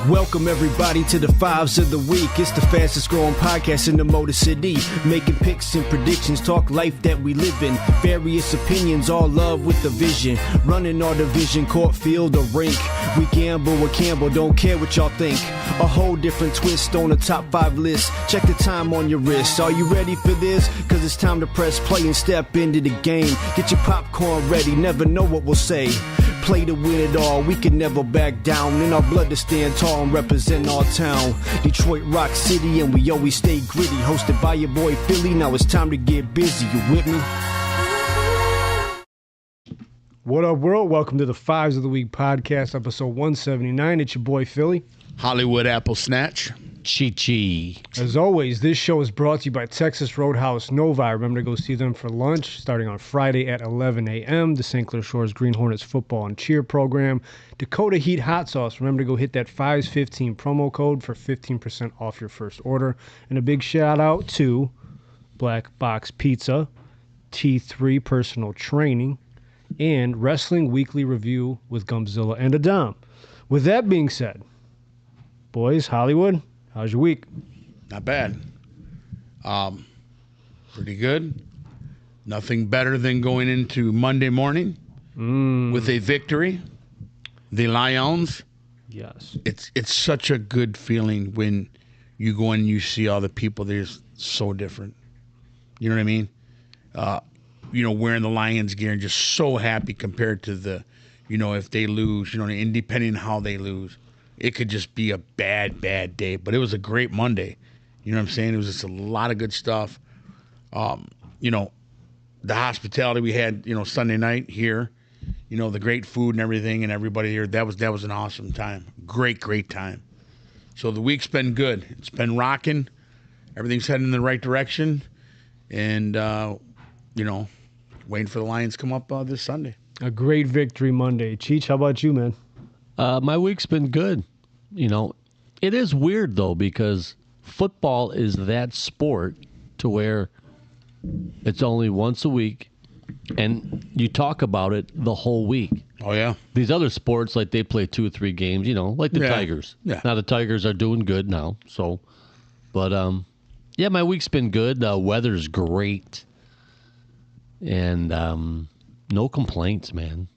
Welcome everybody to the Fives of the Week. It's the fastest growing podcast in the Motor City. Making picks and predictions, talk life that we live in. Various opinions, all love with the vision. Running our division, court, field, or rink. We gamble with Campbell, don't care what y'all think. A whole different twist on the top 5 list. Check the time on your wrist. Are you ready for this? Cause it's time to press play and step into the game. Get your popcorn ready, never know what we'll say. Play to win it all, we can never back down. In our blood to stand tall and represent our town. Detroit Rock City and we always stay gritty. Hosted by your boy Fillie, now it's time to get busy. You with me? What up, world? Welcome to the Fives of the Week podcast, episode 179. It's your boy Fillie. Hollywood Apple Snatch. Chi-Chi. As always, this show is brought to you by Texas Roadhouse Novi. Remember to go see them for lunch starting on Friday at 11 a.m. The St. Clair Shores Green Hornets football and cheer program. Dakota Heat Hot Sauce. Remember to go hit that FIVES15 promo code for 15% off your first order. And a big shout out to Black Box Pizza, T3 Personal Training, and Wrestling Weekly Review with Gumzilla and Adam. With that being said, boys, Hollywood, how's your week? Not bad. Pretty good. Nothing better than going into Monday morning with a victory. The Lions. Yes. It's such a good feeling when you go in and you see all the people. They're so different. You know what I mean? Wearing the Lions gear and just so happy compared to the, if they lose, and depending on how they lose. It could just be a bad day, but it was a great Monday. You know what I'm saying? It was just a lot of good stuff. The hospitality we had, Sunday night here, the great food and everything and everybody here, that was an awesome time. Great time. So the week's been good. It's been rocking. Everything's heading in the right direction. And, waiting for the Lions to come up this Sunday. A great victory Monday. Cheech, how about you, man? My week's been good. It is weird, though, because football is that sport to where it's only once a week, and you talk about it the whole week. Oh, yeah. These other sports, like they play 2 or 3 games, like the Tigers. Yeah. Now the Tigers are doing good now, so. But, my week's been good. The weather's great. And no complaints, man.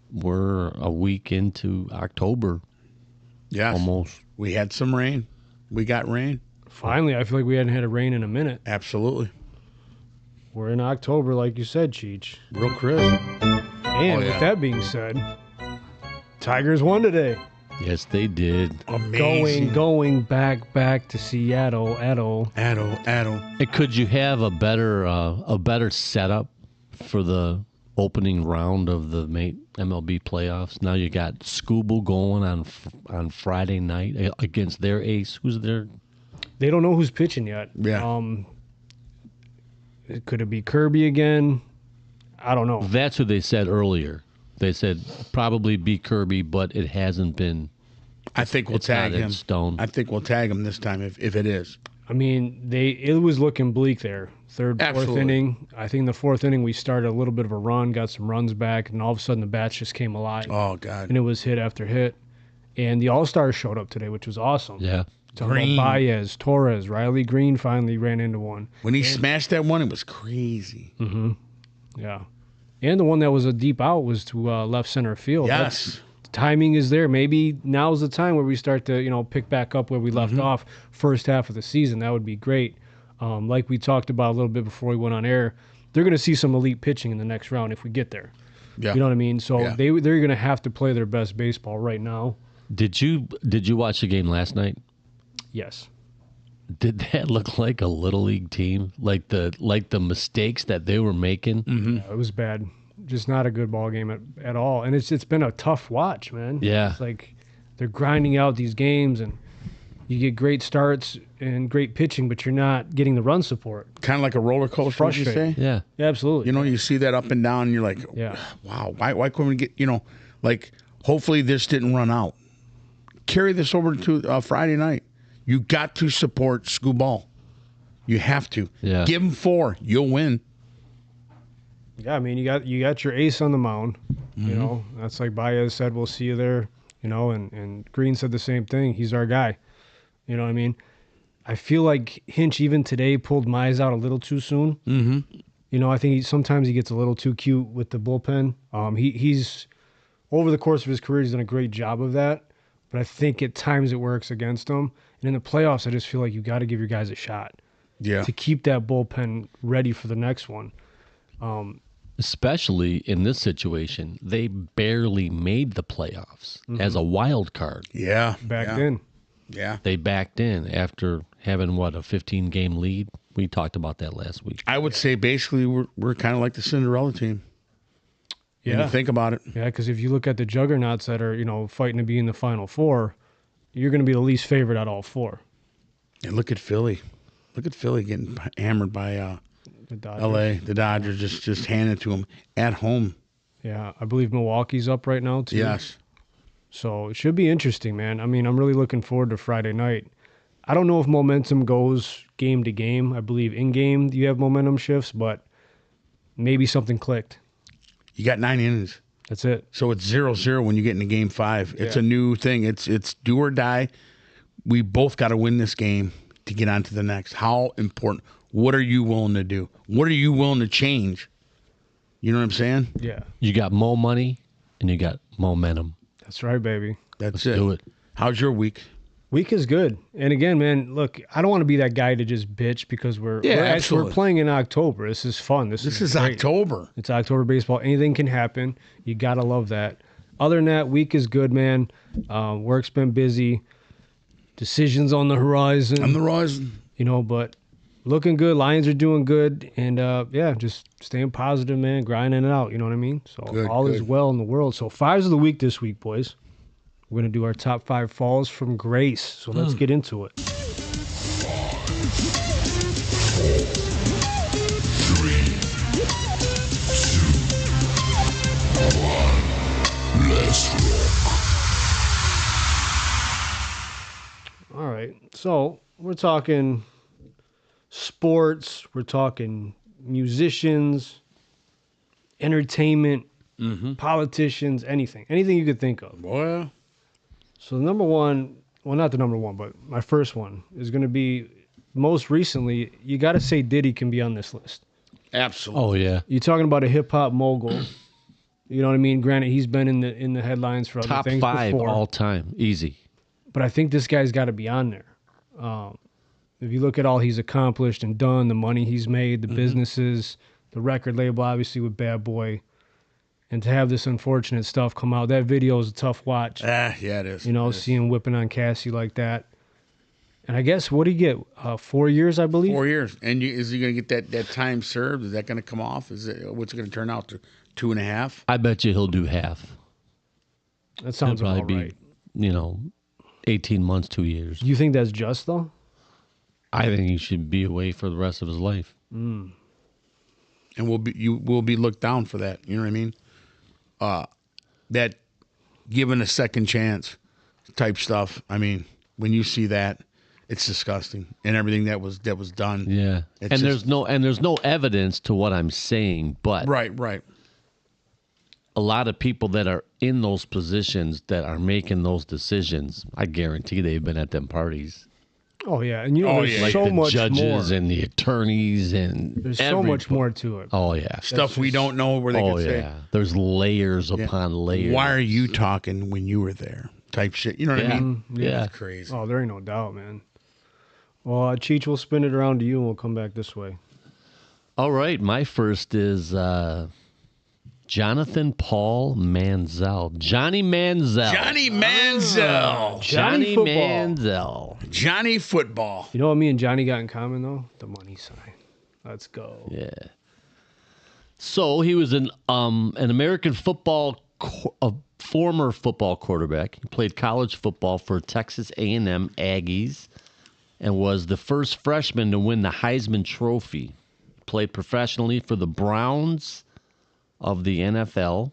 We're a week into October. Yes. Almost. We had some rain. We got rain. Finally, I feel like we hadn't had a rain in a minute. Absolutely. We're in October, like you said, Cheech. Real crisp. And with that being said, Tigers won today. Yes, they did. Amazing. Going back to Seattle. And could you have a better setup for the opening round of the MLB playoffs? Now you got Scooble going on Friday night against their ace. Who's their? They don't know who's pitching yet. Yeah. Could it be Kirby again? I don't know. That's who they said earlier. They said probably be Kirby, but it hasn't been. I think we'll tag him. Stone. I think we'll tag him this time if it is. I mean, it was looking bleak there. Third, fourth inning. I think in the 4th inning we started a little bit of a run, got some runs back, and all of a sudden the bats just came alive. Oh, God. And it was hit after hit. And the All-Stars showed up today, which was awesome. Yeah. Talking about Baez, Torres, Riley Green finally ran into one. When he smashed that one, it was crazy. Mm-hmm. Yeah. And the one that was a deep out was to left center field. Yes. The timing is there. Maybe now's the time where we start to, pick back up where we left off first half of the season. That would be great. Like we talked about a little bit before we went on air, they're going to see some elite pitching in the next round if we get there. Yeah. You know what I mean? So they're going to have to play their best baseball right now. Did you watch the game last night? Yes. Did that look like a little league team? Like the mistakes that they were making? Mm-hmm. Yeah, it was bad. Just not a good ball game at all. And it's been a tough watch, man. Yeah. It's like they're grinding out these games and you get great starts and great pitching, but you're not getting the run support. Kind of like a roller coaster, would you say? Yeah. Absolutely. You see that up and down, and you're like, wow, why couldn't we get, hopefully this didn't run out. Carry this over to Friday night. You got to support Scoo Ball. You have to. Yeah. Give them 4. You'll win. Yeah, I mean, you got your ace on the mound. You know, that's like Baez said, we'll see you there. You know, and Green said the same thing. He's our guy. You know what I mean? I feel like Hinch even today pulled Mize out a little too soon. Mm-hmm. You know, I think sometimes he gets a little too cute with the bullpen. He's over the course of his career, he's done a great job of that. But I think at times it works against him. And in the playoffs, I just feel like you got to give your guys a shot Yeah. to keep that bullpen ready for the next one. Especially in this situation, they barely made the playoffs as a wild card. Yeah. Back yeah. then. Yeah. They backed in after having, a 15-game lead? We talked about that last week. I would say basically we're kind of like the Cinderella team. When you think about it. Yeah, because if you look at the juggernauts that are, fighting to be in the Final Four, you're going to be the least favorite out of all four. And look at Philly. Look at Philly getting hammered by The Dodgers. L.A. The Dodgers just hand it to them at home. Yeah, I believe Milwaukee's up right now, too. Yes. So it should be interesting, man. I mean, I'm really looking forward to Friday night. I don't know if momentum goes game to game. I believe in game you have momentum shifts, but maybe something clicked. You got 9 innings. That's it. So it's 0-0 when you get into game 5. It's Yeah. a new thing. It's do or die. We both got to win this game to get on to the next. How important? What are you willing to do? What are you willing to change? You know what I'm saying? Yeah, You got more money and you got momentum. that's right, baby. That's Let's do it. How's your week? Week is good. And again, man, look, I don't want to be that guy to just bitch because we're absolutely. playing in October. This is fun. This is great. October. It's October baseball. Anything can happen. You got to love that. Other than that, week is good, man. Work's been busy. Decisions on the horizon. I'm the Rosin. But looking good. Lions are doing good. And, just staying positive, man. Grinding it out. You know what I mean? So all is well in the world. So 5s of the week this week, boys. We're going to do our top 5 falls from grace. So let's get into it. All right. So we're talking sports. We're talking musicians, entertainment, politicians, anything you could think of. Boy. So the number one, well, not the number one, but my first one is going to be most recently. You got to say Diddy can be on this list. Absolutely. Oh, yeah. You're talking about a hip hop mogul. You know what I mean? Granted, he's been in the headlines for other Top things 5 before, all time. Easy. but I think this guy's got to be on there. If you look at all he's accomplished and done, the money he's made, the businesses, the record label, obviously with Bad Boy, and to have this unfortunate stuff come out, that video is a tough watch. Yeah, it is. See him whipping on Cassie like that. And I guess, what did he get? 4 years, I believe? 4 years. And is he going to get that time served? Is that going to come off? What's it going to turn out to? 2.5? I bet you he'll do half. That sounds It'll about probably right. be, 18 months, 2 years. You think that's just, though? I think he should be away for the rest of his life. And we'll be looked down for that. You know what I mean? That given a second chance type stuff. I mean, when you see that, it's disgusting, and everything that was done. Yeah, It's there's no evidence to what I'm saying, but Right. a lot of people that are in those positions that are making those decisions, I guarantee they've been at them parties. Oh, yeah. And there's Like so the much judges more. and the attorneys and There's so much more to it. Oh yeah, Stuff we don't know where they oh can say. yeah. There's layers upon layers. Why are you talking when you were there? Type shit. You know what I mean? Yeah. It's crazy. Oh, there ain't no doubt, man. Well, Cheech, we'll spin it around to you, and we'll come back this way. All right, my first is Jonathan Paul Manziel. Johnny Manziel. Johnny Manziel. Johnny Football. Manziel. Johnny Football. You know what me and Johnny got in common, though? The money sign. Let's go. Yeah. So he was an American football, a former football quarterback. He played college football for Texas A&M Aggies and was the first freshman to win the Heisman Trophy. Played professionally for the Browns of the NFL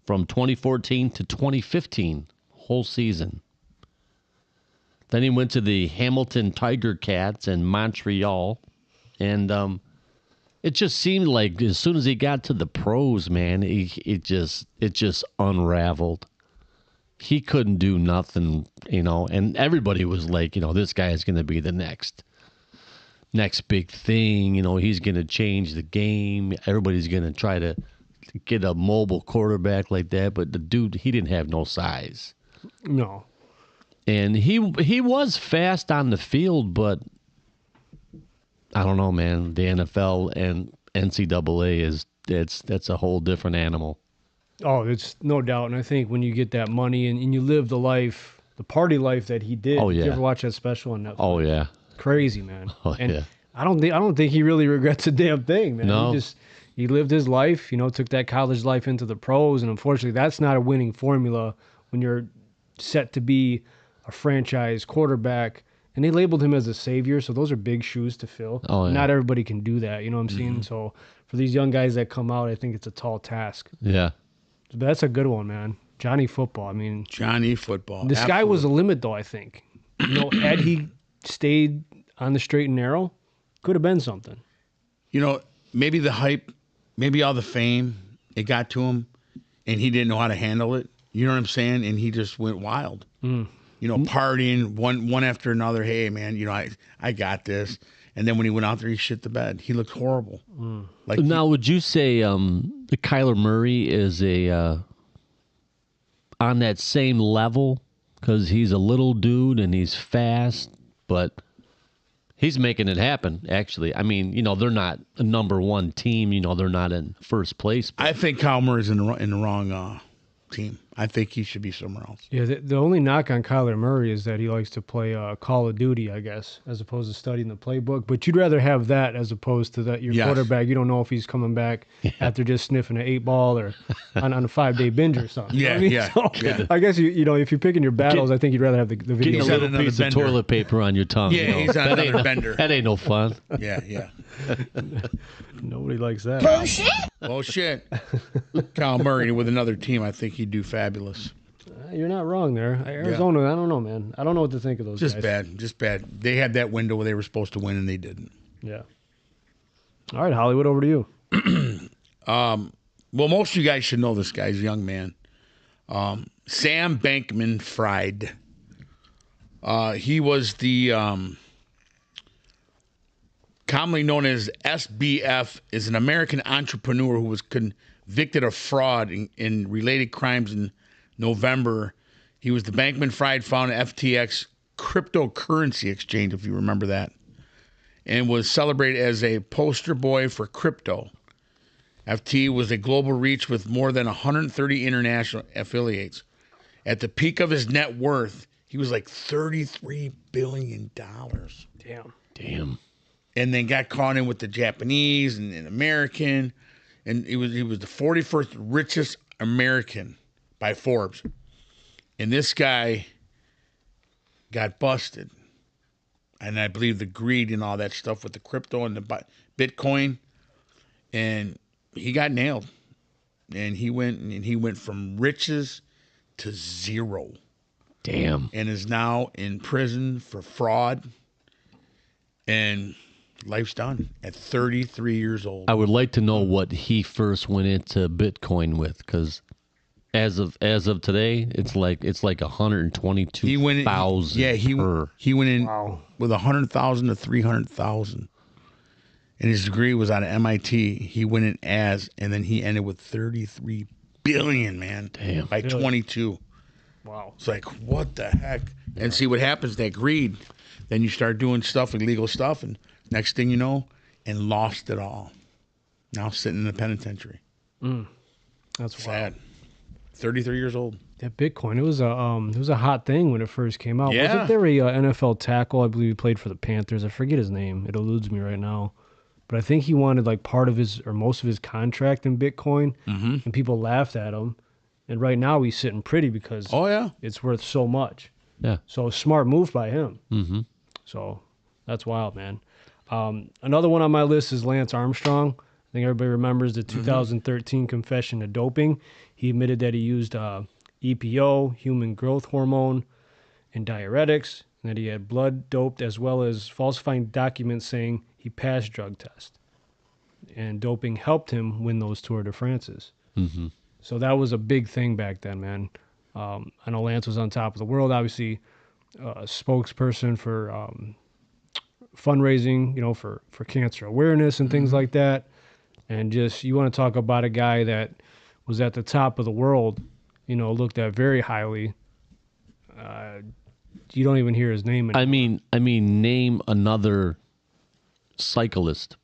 from 2014 to 2015, whole season. Then he went to the Hamilton Tiger Cats in Montreal, and It just seemed like as soon as he got to the pros, man, it just unraveled. He couldn't do nothing, and everybody was like, this guy is going to be the next big thing. He's going to change the game. Everybody's going to try to get a mobile quarterback like that. But the dude, he didn't have no size. No. And he was fast on the field, but I don't know, man. The NFL and NCAA that's a whole different animal. Oh, it's no doubt. And I think when you get that money and you live the life, the party life that he did. Oh, yeah. Did you ever watch that special on Netflix? Oh, yeah. Crazy, man. Oh, and yeah. I don't think he really regrets a damn thing, man. No. He lived his life, took that college life into the pros, and unfortunately that's not a winning formula when you're set to be a franchise quarterback. And they labeled him as a savior, so those are big shoes to fill. Oh, yeah. Not everybody can do that, you know what I'm saying? So for these young guys that come out, I think it's a tall task. Yeah. But that's a good one, man. Johnny Football. I mean, Johnny Football. the sky was the limit, though, I think. Had he stayed on the straight and narrow, could have been something. Maybe the hype, maybe all the fame, it got to him, and he didn't know how to handle it. You know what I'm saying? And he just went wild. Partying one after another. Hey, man, I got this. And then when he went out there, he shit the bed. He looked horrible. Now, would you say the Kyler Murray is on that same level? Because he's a little dude and he's fast, but he's making it happen, actually. I mean, they're not a number one team. They're not in first place. I think Kyle Murray's in the wrong team. I think he should be somewhere else. Yeah, the only knock on Kyler Murray is that he likes to play Call of Duty, I guess, as opposed to studying the playbook. But you'd rather have that as opposed to that your quarterback. You don't know if he's coming back after just sniffing an 8-ball or on a 5-day binge or something. Yeah, you know what I mean? So, I guess if you're picking your battles, I think you'd rather have the video. Getting a little piece of toilet paper on your tongue. Yeah, he's on another bender. That ain't no fun. Yeah. Nobody likes that. Bullshit. Kyle Murray with another team, I think he'd do fabulous. You're not wrong there. Arizona, I don't know, man. I don't know what to think of those guys. Just bad. They had that window where they were supposed to win, and they didn't. Yeah. All right, Hollywood, over to you. Well, most of you guys should know this guy. He's a young man. Sam Bankman-Fried. He was the commonly known as SBF, is an American entrepreneur who was convicted of fraud in related crimes in November. He was the Bankman-Fried founded FTX cryptocurrency exchange, if you remember that, and was celebrated as a poster boy for crypto. FT was a global reach with more than 130 international affiliates. At the peak of his net worth, he was like $33 billion. Damn. And then got caught in with the Japanese and American. And he was the 41st richest American by Forbes. And this guy got busted. And I believe the greed and all that stuff with the crypto and the Bitcoin. And he got nailed. And he went from riches to zero. Damn. And is now in prison for fraud. And life's done at 33 years old. I would like to know what he first went into Bitcoin with, because as of today, it's like 122,000. Yeah, he went in with 100,000 to 300,000, and his degree was out of MIT. He went in and then he ended with 33 billion, man. Damn. By 22. Wow. It's like, what the heck? And see what happens, that greed. Then you start doing stuff, illegal stuff, and next thing you know, and lost it all. Now sitting in the penitentiary. That's sad. 33 years old. That Bitcoin, it was a hot thing when it first came out. Yeah. Wasn't there a NFL tackle? I believe he played for the Panthers. I forget his name. It eludes me right now. But I think he wanted like part of his or most of his contract in Bitcoin, and people laughed at him. And right now he's sitting pretty because it's worth so much. Yeah. So smart move by him. Mm-hmm. So that's wild, man. Another one on my list is Lance Armstrong. I think everybody remembers the 2013 confession of doping. He admitted that he used EPO, human growth hormone, and diuretics, and that he had blood doped, as well as falsifying documents saying he passed drug test. and doping helped him win those Tour de France's. Mm-hmm. So that was a big thing back then, man. I know Lance was on top of the world, obviously, a spokesperson for fundraising, for cancer awareness and things like that. And just, you want to talk about a guy that was at the top of the world, looked at very highly. You don't even hear his name anymore. I mean, name another cyclist.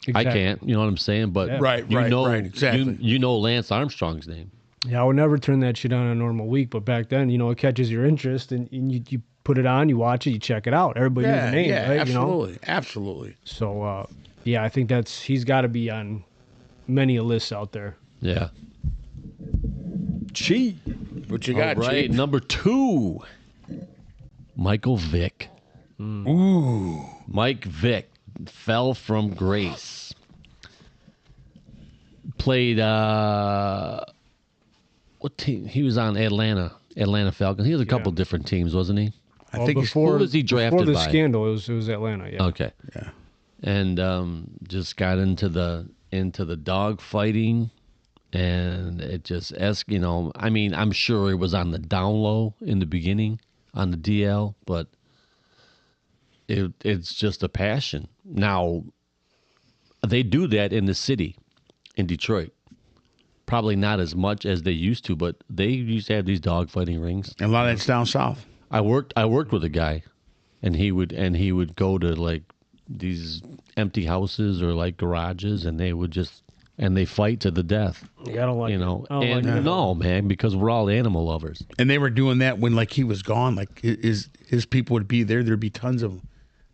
Exactly. I can't, you know what I'm saying? But Yeah. Right, exactly. You know Lance Armstrong's name. Yeah, I would never turn that shit on a normal week, but back then, it catches your interest, and you put it on, you watch it, you check it out. Everybody knows the name, right? Absolutely. So, yeah, I think he's got to be on many a list out there. Yeah. Cheat. What you got, All right, Chief? number 2, Michael Vick. Ooh. Mike Vick fell from grace. Played what team? He was on Atlanta Falcons. He was a couple different teams, wasn't he? I think before, who was he drafted before the by? scandal, it was Atlanta. Yeah. Okay. Yeah. And just got into the dog fighting, and it just I mean, I'm sure it was on the down low in the beginning on the DL, but it's just a passion. Now, they do that in the city, in Detroit. Probably not as much as they used to, but they used to have these dog fighting rings. And a lot of that's down south. I worked with a guy, and he would go to like these empty houses or like garages, and they fight to the death. Yeah, I don't like it. I don't like And it. no, man, because we're all animal lovers. And they were doing that when he was gone. Like his people would be there. There'd be tons of them.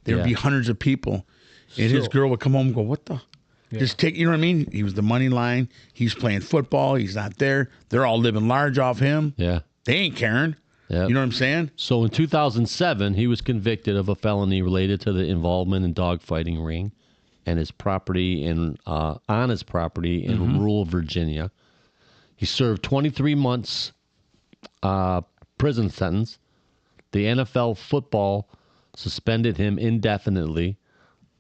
There would be hundreds of people. And his girl would come home and go, what the? Yeah. Just take, you know what I mean? He was the money line. He's playing football. He's not there. They're all living large off him. Yeah. They ain't caring. Yep. You know what I'm saying? So in 2007, he was convicted of a felony related to the involvement in dogfighting ring and his property on his property in rural Virginia. He served 23 months prison sentence. The NFL football suspended him indefinitely.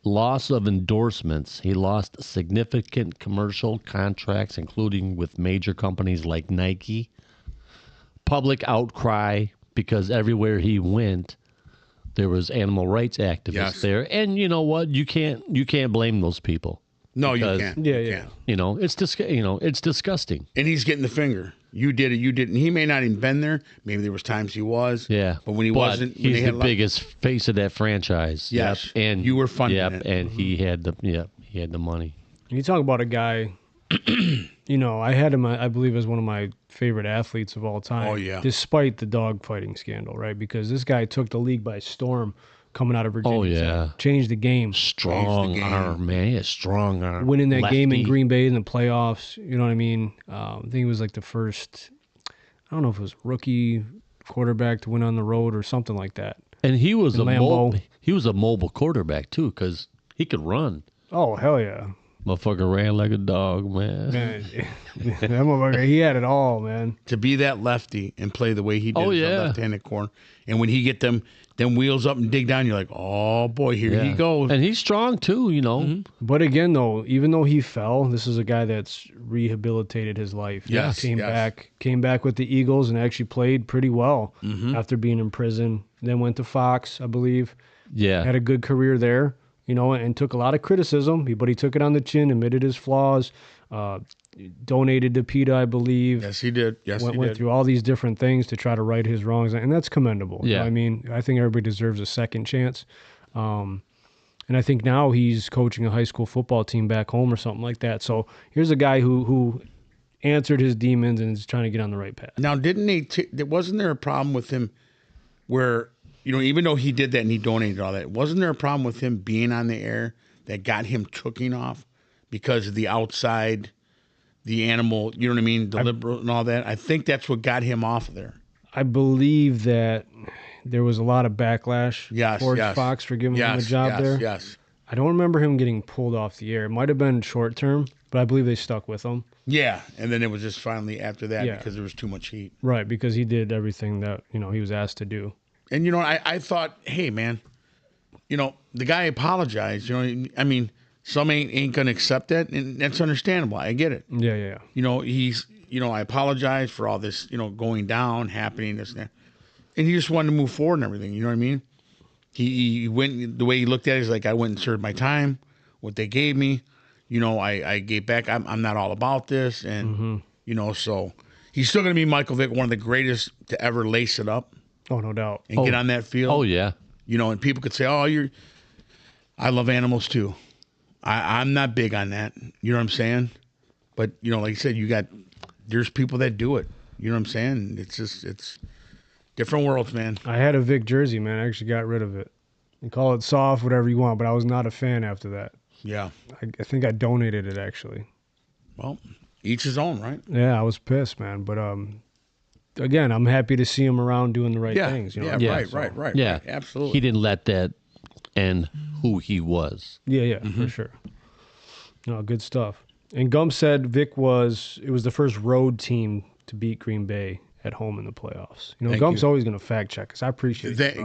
Loss of endorsements. He lost significant commercial contracts, including with major companies like Nike. Public outcry because everywhere he went, there was animal rights activists there. And you know what? You can't blame those people. No, because, you can't. Yeah, You yeah. can't. It's disgusting. And he's getting the finger. You did it. You didn't. He may not even been there. Maybe there was times he was. Yeah. But when he wasn't, when he's they the had biggest face of that franchise. Yes. Yep. And you were funding Yep. it. And he had the money. You talk about a guy, I had him, I believe, as one of my favorite athletes of all time. Oh, yeah. Despite the dogfighting scandal, right? Because this guy took the league by storm coming out of Virginia. Oh, yeah. Changed the game. Strong arm, man. He has strong arm. Winning that game in Lefty. Green Bay in the playoffs. You know what I mean? I think he was like the first, I don't know if it was rookie quarterback to win on the road or something like that. And he was In Lambeau. he was a mobile quarterback too, because he could run. Oh, hell yeah. Motherfucker ran like a dog, man. Man, that motherfucker, he had it all, man. To be that lefty and play the way he did Oh, as a yeah. left-handed corner. And when he get them wheels up and dig down, you're like, oh, boy, here he goes. And he's strong too, But again, though, even though he fell, this is a guy that's rehabilitated his life. Yes, came yes. back with the Eagles and actually played pretty well after being in prison. Then went to Fox, I believe. Yeah. Had a good career there, and took a lot of criticism, but he took it on the chin, admitted his flaws, donated to PETA, I believe. Yes, he did. Yes, he Went did. through all these different things to try to right his wrongs, and that's commendable. Yeah. I mean, I think everybody deserves a second chance. And I think now he's coaching a high school football team back home or something like that. So here's a guy who answered his demons and is trying to get on the right path. Now, didn't wasn't there a problem with him where, even though he did that and he donated all that, wasn't there a problem with him being on the air that got him tooking off because of the outside, the animal, you know what I mean, the liberal and all that? I think that's what got him off of there. I believe that there was a lot of backlash towards Fox for giving him a job there. Yes. I don't remember him getting pulled off the air. It might have been short term, but I believe they stuck with him. Yeah, and then it was just finally after that Yeah. because there was too much heat. Right, because he did everything that, he was asked to do. And, I thought, hey, man, the guy apologized. I mean, Some ain't gonna accept that, and that's understandable. I get it. Yeah. You know, I apologize for all this, going down, happening, this and that. And he just wanted to move forward and everything. You know what I mean? He went, the way he looked at it is like, I went and served my time, what they gave me. I gave back. I'm not all about this. And, so he's still going to be Michael Vick, one of the greatest to ever lace it up Oh, no doubt. and get on that field. Oh, yeah. And people could say, I love animals too. I'm not big on that. You know what I'm saying? But, like you said, there's people that do it. You know what I'm saying? It's different worlds, man. I had a Vic jersey, man. I actually got rid of it. You call it soft, whatever you want, but I was not a fan after that. Yeah. I think I donated it, actually. Well, each his own, right? Yeah, I was pissed, man. But again, I'm happy to see him around doing the right things. Yeah, right. Yeah, right, absolutely. He didn't let that end who he was. Yeah, for sure. No, good stuff. And Gump said Vic was the first road team to beat Green Bay at home in the playoffs. Thank Gump's you. always going to fact check us. I appreciate it. Thank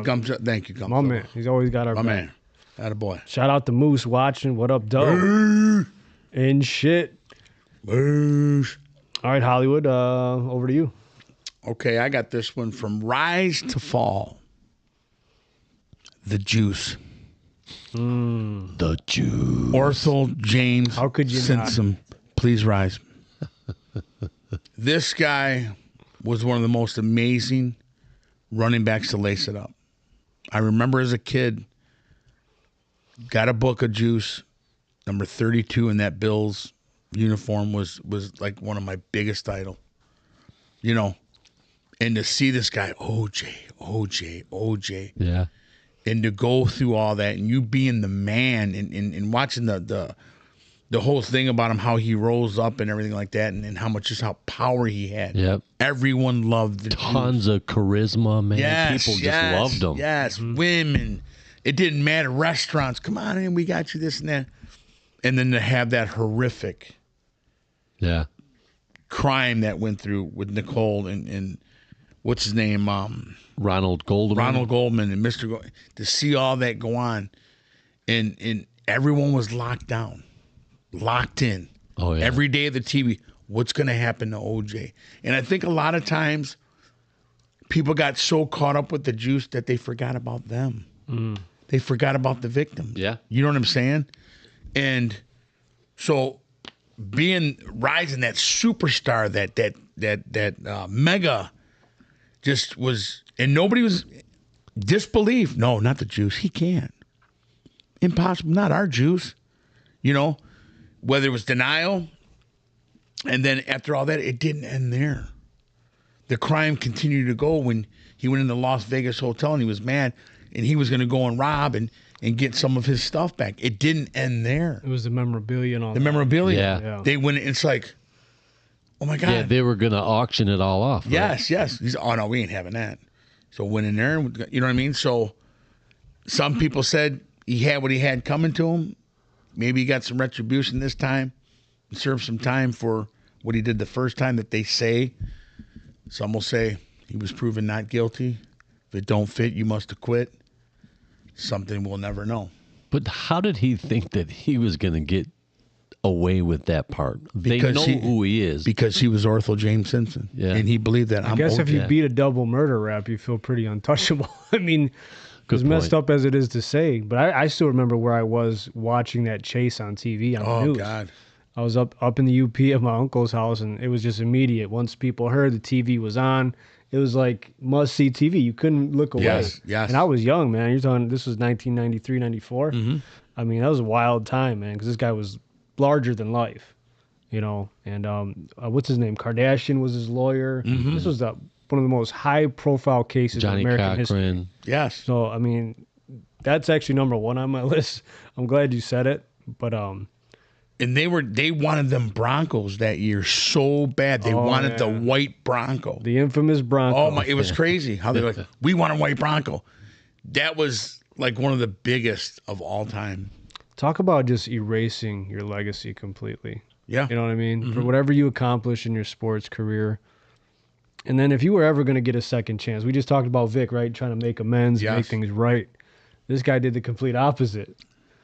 you, Gumps. My man. He's always got our My back. man. Attaboy. Shout out to Moose watching. What up, Doe? And shit. Boosh. All right, Hollywood, over to you. Okay, I got this one from Rise to Fall. The Juice. The Jew. Orthel James. How could you not? Simpson. Please rise. This guy was one of the most amazing running backs to lace it up. I remember as a kid, got a book of Juice, number 32 in that Bills uniform was like one of my biggest idol. And to see this guy, OJ. Yeah. And to go through all that and you being the man and watching the whole thing about him, how he rose up and everything like that, and how power he had. Yep. Everyone loved the Tons of charisma, man. Yes, People just loved him. Yes, women. It didn't matter. Restaurants, come on in, we got you this and that. And then to have that horrific Yeah. crime that went through with Nicole and what's his name? Ronald Goldman. Ronald Goldman and Mr. To see all that go on, and everyone was locked down, locked in. Oh, yeah. Every day of the TV, what's going to happen to OJ? And I think a lot of times people got so caught up with the Juice that they forgot about them. They forgot about the victims. Yeah. You know what I'm saying? And so rising that superstar, that mega just was, and nobody was disbelief. No, not the Juice. He can't. Impossible. Not our Juice. Whether it was denial, and then after all that, it didn't end there. The crime continued to go when he went into the Las Vegas hotel and he was mad and he was going to go and rob and get some of his stuff back. It didn't end there. It was the memorabilia and all The that. memorabilia. Yeah. They went, it's like, oh my God. Yeah, they were going to auction it all off. Right? Yes. Oh, no, we ain't having that. So went in there, you know what I mean? So some people said he had what he had coming to him. Maybe he got some retribution this time. Served some time for what he did the first time that they say. Some will say he was proven not guilty. If it don't fit, you must have quit. Something we'll never know. But how did he think that he was going to get away with that part? They know who he is. Because he was Orthel James Simpson. Yeah. And he believed that. I guess if you yeah. beat a double murder rap, you feel pretty untouchable. I mean, as Good messed point. up as it is to say, but I still remember where I was watching that chase on TV on the news. God. I was up in the UP at my uncle's house, and it was just immediate. Once people heard the TV was on, it was like must-see TV. You couldn't look away. Yes. And I was young, man. You're talking, this was 1993, 94. Mm-hmm. I mean, that was a wild time, man, because this guy was larger than life, And what's his name? Kardashian was his lawyer. Mm-hmm. This was one of the most high-profile cases Johnny in American history. Cochran. Yes. So, I mean, that's actually number one on my list. I'm glad you said it, but And they wanted them Broncos that year so bad. They wanted the white Bronco. the infamous Bronco. Oh my! It was crazy how they were like, we want a white Bronco. That was like one of the biggest of all time. Talk about just erasing your legacy completely. Yeah. You know what I mean? Mm-hmm. For whatever you accomplish in your sports career. And then if you were ever going to get a second chance, we just talked about Vic, right? Trying to make amends, Yes. make things right. This guy did the complete opposite.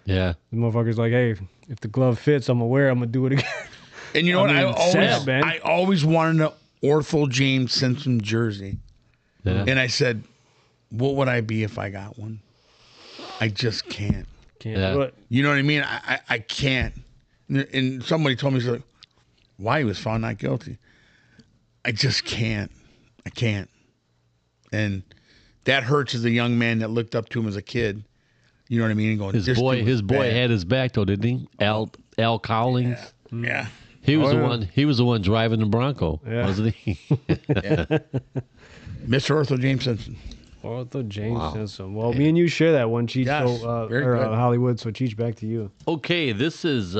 Yeah. The motherfucker's like, hey, if the glove fits, I'm aware I'm gonna do it again. And you know what? mean, sad, man. I always wanted an Ortho James Simpson jersey. Yeah. And I said, what would I be if I got one? I just can't. Can't Yeah. do it. You know what I mean? I can't. And somebody told me, like, why he was found not guilty. I just can't. I can't. And that hurts as a young man that looked up to him as a kid. You know what I mean? And going, His "This boy dude was bad." had his back though, didn't he? Al Collins. Yeah. He was Oh, the yeah. one. He was the one driving the Bronco, Yeah. wasn't he? Mr. Ortho James Simpson. Ortho James Wow. Simpson. Well, me and you share that one, Cheech. Yes, So, very or good. Hollywood. So, Cheech, back to you. Okay, this is.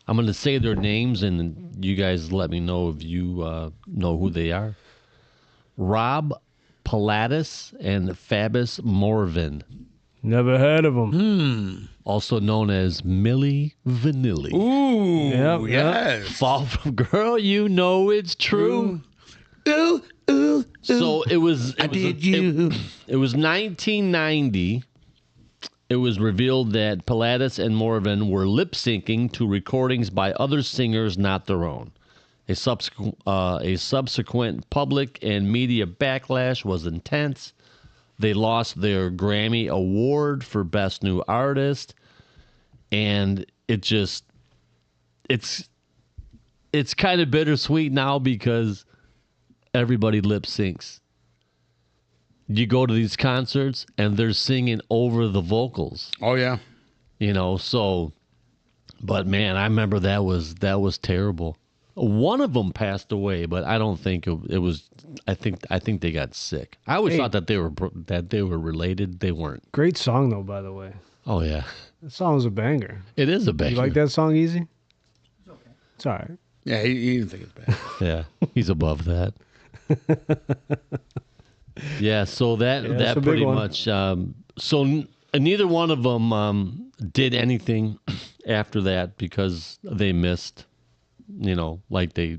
I'm going to say their names, and you guys let me know if you know who they are. Rob Pilatus and Fabus Morvan, Never heard of him. also known as Millie Vanilli. Ooh, Yep, yes. Fall from girl, you know it's true. Ooh, ooh, So it was. I did you. It was 1990. It was revealed that Pilatus and Morvan were lip syncing to recordings by other singers, not their own. A subsequent public and media backlash was intense. They lost their Grammy Award for Best New Artist, and it's kind of bittersweet now because everybody lip syncs. You go to these concerts and they're singing over the vocals, Oh, yeah. so, but man, I remember that was terrible. One of them passed away, but I don't think it was. I think they got sick. I always Hey. thought that they were related. They weren't. Great song, though, by the way. Oh yeah, That song was a banger. it is a banger. You like that song, Easy? It's okay. It's all right. Yeah, he didn't think it's bad. Yeah, he's above that. Yeah, so that that's a big pretty one. much. Neither one of them did anything after that because they missed. Like they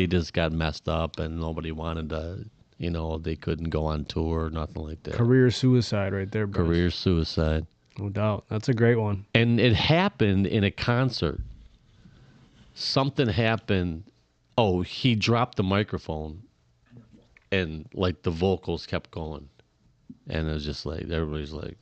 just got messed up and nobody wanted to. They couldn't go on tour, nothing like that. Career suicide right there, bro. Career suicide. No doubt. That's a great one. And it happened in a concert. Something happened. Oh, he dropped the microphone and like the vocals kept going. And it was just like, everybody's like,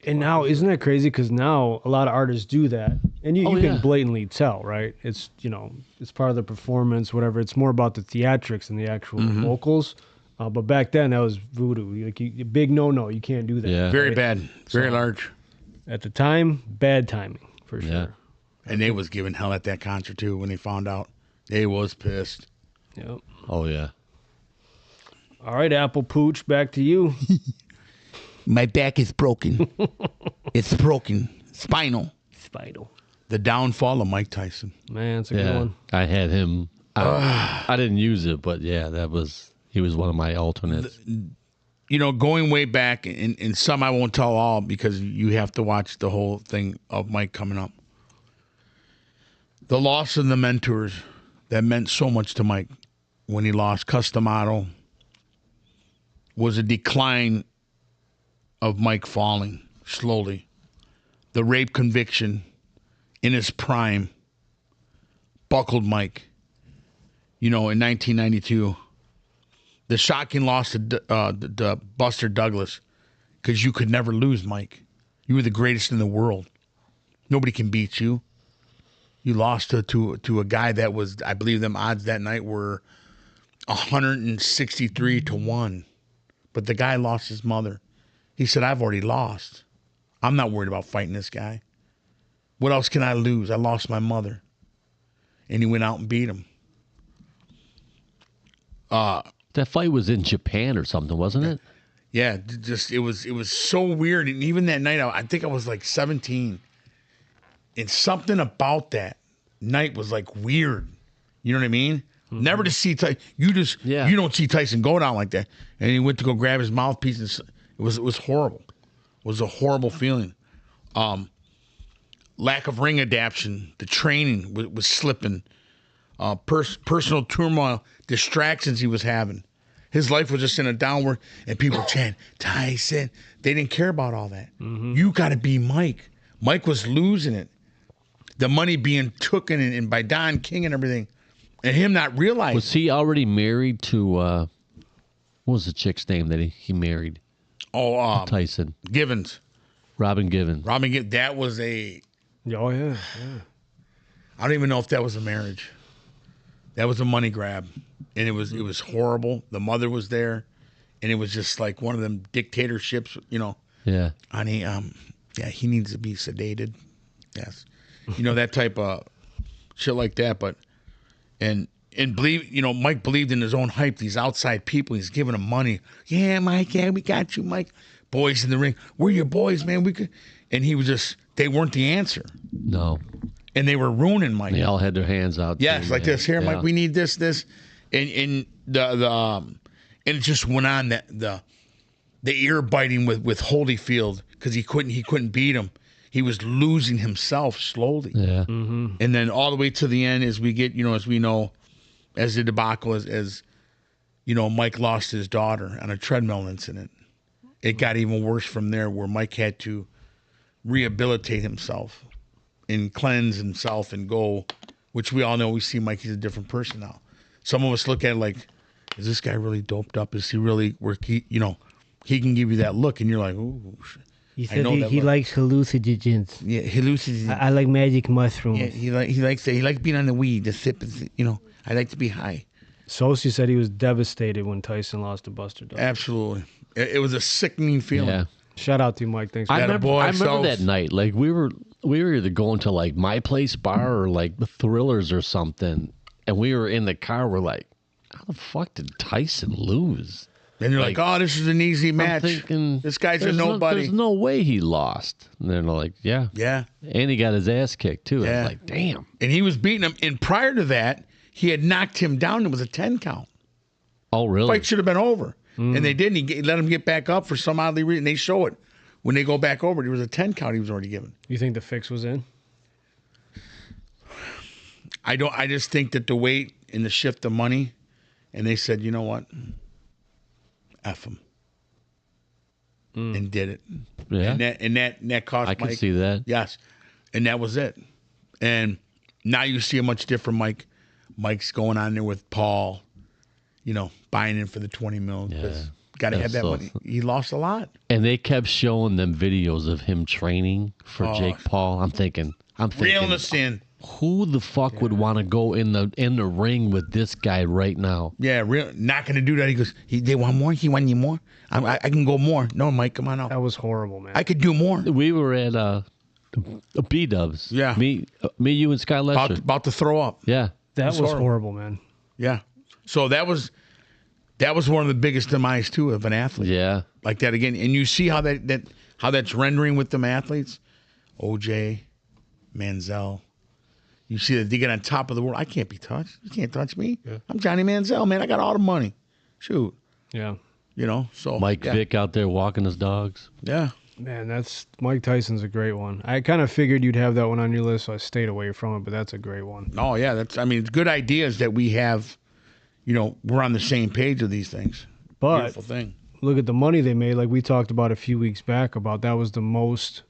And now, isn't that crazy? Because now a lot of artists do that. And you yeah. can blatantly tell, right? It's, it's part of the performance, whatever. It's more about the theatrics and the actual vocals. But back then, that was voodoo. Like, big no-no. You can't do that. Yeah. Very bad. Very large. At the time, bad timing, for sure. Yeah. And they was giving hell at that concert, too, when they found out. They was pissed. Yep. oh, yeah. All right, Apple Pooch, back to you. My back is broken. It's broken. Spinal. Spidal. The downfall of Mike Tyson. Man, it's a good Yeah. one. I had him. I didn't use it, but yeah, he was one of my alternates. Going way back, and some I won't tell all because you have to watch the whole thing of Mike coming up. The loss of the mentors that meant so much to Mike when he lost Customato was a decline of Mike falling slowly. The rape conviction in his prime buckled Mike. In 1992, the shocking loss to Buster Douglas, because you could never lose, Mike. You were the greatest in the world. Nobody can beat you. You lost to a guy that was, I believe them odds that night were 163-1. But the guy lost his mother. He said, I've already lost. I'm not worried about fighting this guy. What else can I lose? I lost my mother. And he went out and beat him. That fight was in Japan or something, wasn't it? Yeah, just it was so weird. And even that night, I think I was like 17. And something about that night was like weird. You know what I mean? Mm-hmm. Never to see Tyson. You don't see Tyson go down like that. And he went to go grab his mouthpiece. And it was horrible. It was a horrible feeling. Lack of ring adaptation. The training was slipping. Personal turmoil, distractions he was having. His life was just in a downward, and people chant, Tyson. They didn't care about all that. You got to be Mike. Mike was losing it. The money being taken and by Don King and everything, and him not realizing. Was he already married to, what was the chick's name that he married? Oh, Tyson. Givens. Robin Givens. That was a... Oh, yeah. I don't even know if that was a marriage. That was a money grab, and it was horrible. The mother was there, and it was just like one of them dictatorships, Yeah. Honey, he needs to be sedated. Yes, that type of shit like that. But and believe, Mike believed in his own hype. These outside people, he's giving them money. Yeah, Mike. Yeah, we got you, Mike. Boys in the ring. We're your boys, man. We could. And he was just. They weren't the answer. No. And they were ruining Mike. They all had their hands out. Yes, too, like this. Here, Mike, we need this, and and it just went on the ear biting with Holyfield because he couldn't beat him. He was losing himself slowly. Yeah. And then all the way to the end, as we get, as we know, as the debacle as Mike lost his daughter on a treadmill incident. It got even worse from there, where Mike had to rehabilitate himself and cleanse himself and go, which we all know. We see Mike, he's a different person now. Some of us look at it like, is this guy really doped up? Is he really where he can give you that look, and you're like, ooh. He said he likes hallucinogens. Yeah, hallucinogens. I like magic mushrooms. Yeah, he likes being on the weed, the sip. I like to be high. Sosi said he was devastated when Tyson lost to Buster Douglas. Absolutely, it was a sickening feeling. Yeah. Shout out to you, Mike. Thanks for I that. remember that night. Like we were either going to like My Place Bar or like the Thrillers or something, and we were in the car. We're like, how the fuck did Tyson lose? And you're like, oh, this is an easy match. I'm thinking, this guy's a nobody. There's no way he lost. And they're like, yeah. Yeah. And he got his ass kicked, too. Yeah. I was like, damn. And he was beating him. And prior to that, he had knocked him down. It was a 10 count. Oh, really? Fight should have been over. And they didn't. He let him get back up for some oddly reason. They show it. When they go back over, there was a 10 count he was already given. You think the fix was in? I just think that the weight and the shift of money, and they said, you know what? F him. And did it. Yeah. And that cost I Mike. can see that. Yes. And that was it. And now you see a much different Mike. Mike's going on there with Paul, buying in for the $20 million. Yeah. Got to have that So- money. He lost a lot. And they kept showing them videos of him training for Jake Paul. I'm thinking, Reeling us in. who the fuck would want to go in the ring with this guy right now? Yeah, not going to do that. He goes, they want more? He want any more? I can go more. No, Mike, come on out. That was horrible, man. I could do more. We were at B-Dubs. Yeah. Me, you, and Scott Lesher. About to throw up. Yeah. that was horrible. horrible, man. Yeah. So that was one of the biggest demise too of an athlete. Yeah. Like that again. And you see how that's rendering with them athletes. OJ, Manziel. You see that they get on top of the world. I can't be touched. You can't touch me. Yeah. I'm Johnny Manziel, man. I got all the money. Shoot. Yeah. So Mike Vick out there walking his dogs. Yeah. Man, that's Mike Tyson's a great one. I kind of figured you'd have that one on your list, so I stayed away from it, but that's a great one. Oh yeah, it's good ideas that we have. We're on the same page of these things. But Beautiful thing. look at the money they made. Like we talked about a few weeks back about that was the most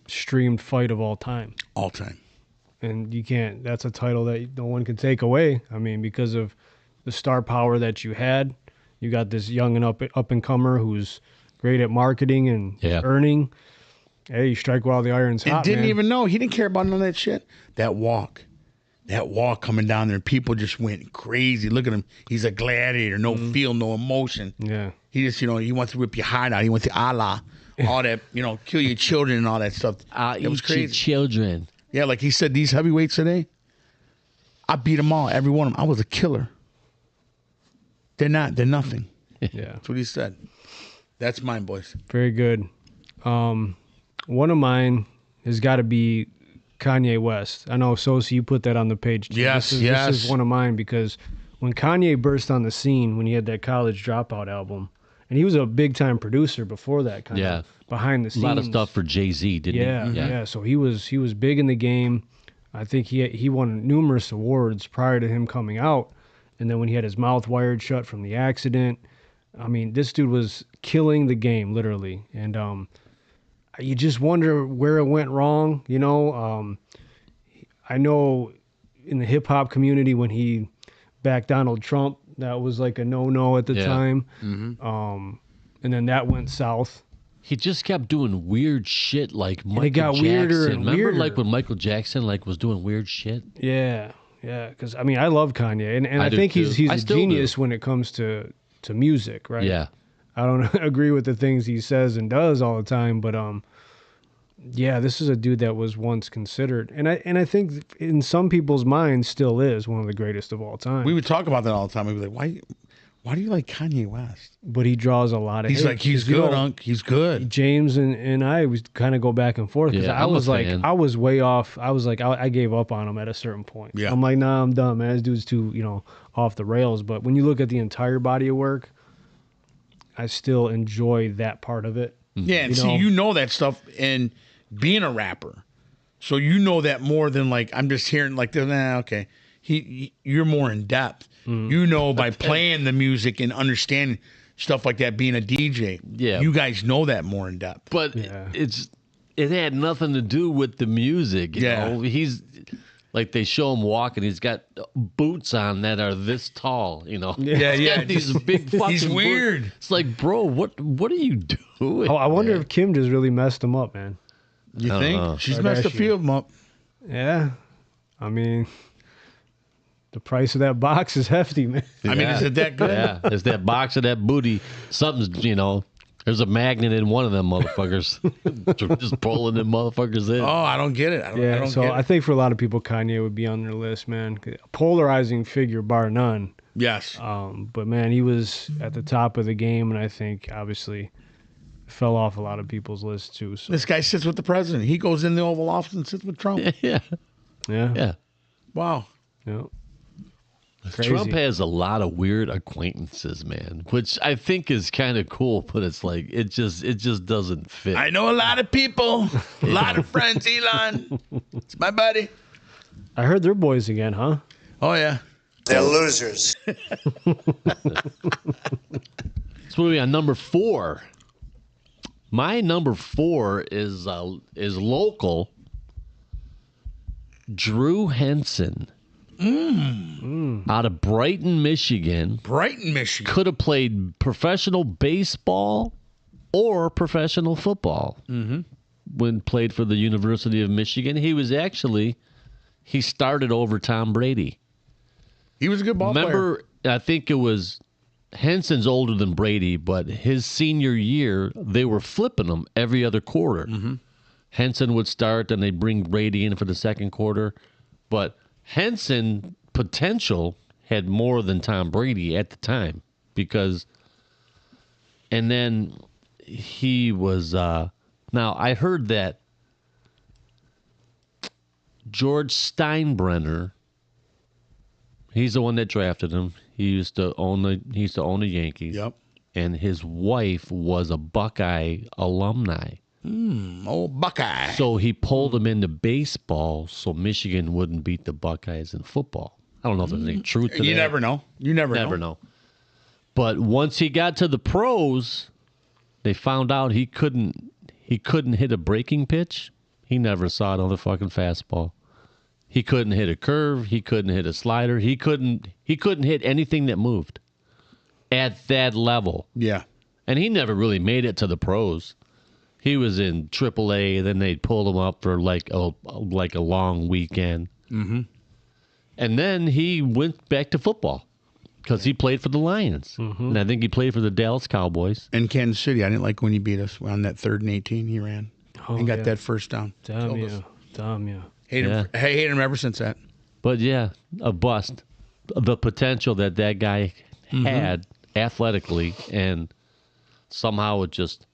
streamed fight of all time. All time. And that's a title that no one can take away. I mean, because of the star power that you had, you got this young and up and comer who's great at marketing and earning. Hey, you strike while the iron's hot, And didn't man. even know. He didn't care about none of that shit. That walk coming down there, people just went crazy. Look at him. He's a gladiator. No feel, no emotion. Yeah. He just, he wants to rip your heart out. He wants to Allah, all that, kill your children and all that stuff. It was crazy. Children. Yeah, like he said, these heavyweights today, I beat them all, every one of them. I was a killer. They're nothing. Yeah. That's what he said. That's mine, boys. Very good. One of mine has got to be Kanye West. I know, Sosi, you put that on the page too. Yes, This is one of mine because when Kanye burst on the scene, when he had that College Dropout album, and he was a big-time producer before that, kind of behind the A scenes. lot of stuff for Jay-Z, didn't he? Yeah. So he was big in the game. I think he won numerous awards prior to him coming out. And then when he had his mouth wired shut from the accident, I mean, this dude was killing the game, literally. And you just wonder where it went wrong, you know? I know in the hip-hop community when he backed Donald Trump, that was like a no-no at the time. And then that went south. He just kept doing weird shit like Michael it got Jackson. weirder and Remember weirder. like when Michael Jackson like was doing weird shit? Yeah, because I mean, I love Kanye, and I do think he's too. I a still genius do. when it comes to music, right? Yeah. I don't agree with the things he says and does all the time, but yeah, this is a dude that was once considered, and I think in some people's minds still is one of the greatest of all time. We would talk about that all the time. We'd be like, why do you like Kanye West? But he draws a lot of He's hate, like, he's 'cause, you good, know, Unc. He's good. James and I was kind of go back and forth because Yeah, I I'm a was like, fan. I was way off. I was like, I gave up on him at a certain point. Yeah. I'm like, nah, I'm done, man. This dude's too, you know, off the rails. But when you look at the entire body of work, I still enjoy that part of it. Yeah, and You know? that stuff and being a rapper. So you know that more than like I'm just hearing like okay. You're more in depth. You know by playing the music and understanding stuff like that, being a DJ. Yeah. You guys know that more in depth. But Yeah. it had nothing to do with the music. You Yeah. know? He's like they show him walking. He's got boots on that are this tall. You know. Yeah, He's yeah. got these big fucking. He's weird. It's like, bro, what are you doing? I wonder if Kim just really messed him up, man. You I don't think? know. She's Or messed a does she? few of them up. Yeah, I mean, the price of that box is hefty, man. I mean, is it that good? Yeah, there's that box of that booty. Something's, you know, there's a magnet in one of them motherfuckers. Just pulling them motherfuckers in. Oh, I don't get it. I Yeah, don't so get I it. think for a lot of people, Kanye would be on their list, man. Polarizing figure, bar none. Yes. But man, he was at the top of the game, and I think obviously fell off a lot of people's lists too. So This guy sits with the president. He goes in the Oval Office and sits with Trump. Yeah, yeah. Wow. Crazy. Trump has a lot of weird acquaintances, man, which I think is kind of cool, but it's like it just doesn't fit. I know a lot of people, a lot of friends, Elon. It's my buddy. I heard they're boys again, huh? Oh, yeah. They're losers. So what are we on number 4? My number 4 is local. Drew Henson. Out of Brighton, Michigan. Brighton, Michigan. Could have played professional baseball or professional football. When played for the University of Michigan, he started over Tom Brady. He was a good ball player. Remember, I think it was Henson's older than Brady, but his senior year, they were flipping him every other quarter. Henson would start, and they'd bring Brady in for the second quarter. But Henson potential had more than Tom Brady at the time and then he was now I heard that George Steinbrenner, he's the one that drafted him. He used to own the Yankees. Yep. And his wife was a Buckeye alumni. Oh, Buckeye. So he pulled him into baseball so Michigan wouldn't beat the Buckeyes in football. I don't know if there's any truth to that. You never know. You never know. But once he got to the pros, they found out he couldn't hit a breaking pitch. He never saw it on the fucking fastball. He couldn't hit a curve. He couldn't hit a slider. He couldn't hit anything that moved at that level. Yeah. And he never really made it to the pros. He was in AAA, then they'd pull him up for like a long weekend. And then he went back to football because he played for the Lions. And I think he played for the Dallas Cowboys. And Kansas City, I didn't like when he beat us on that 3rd and 18 he ran. And got that first down. Damn Killed us. you. Damn you. Hate him ever since that. But yeah, a bust. The potential that guy had athletically, and somehow it just...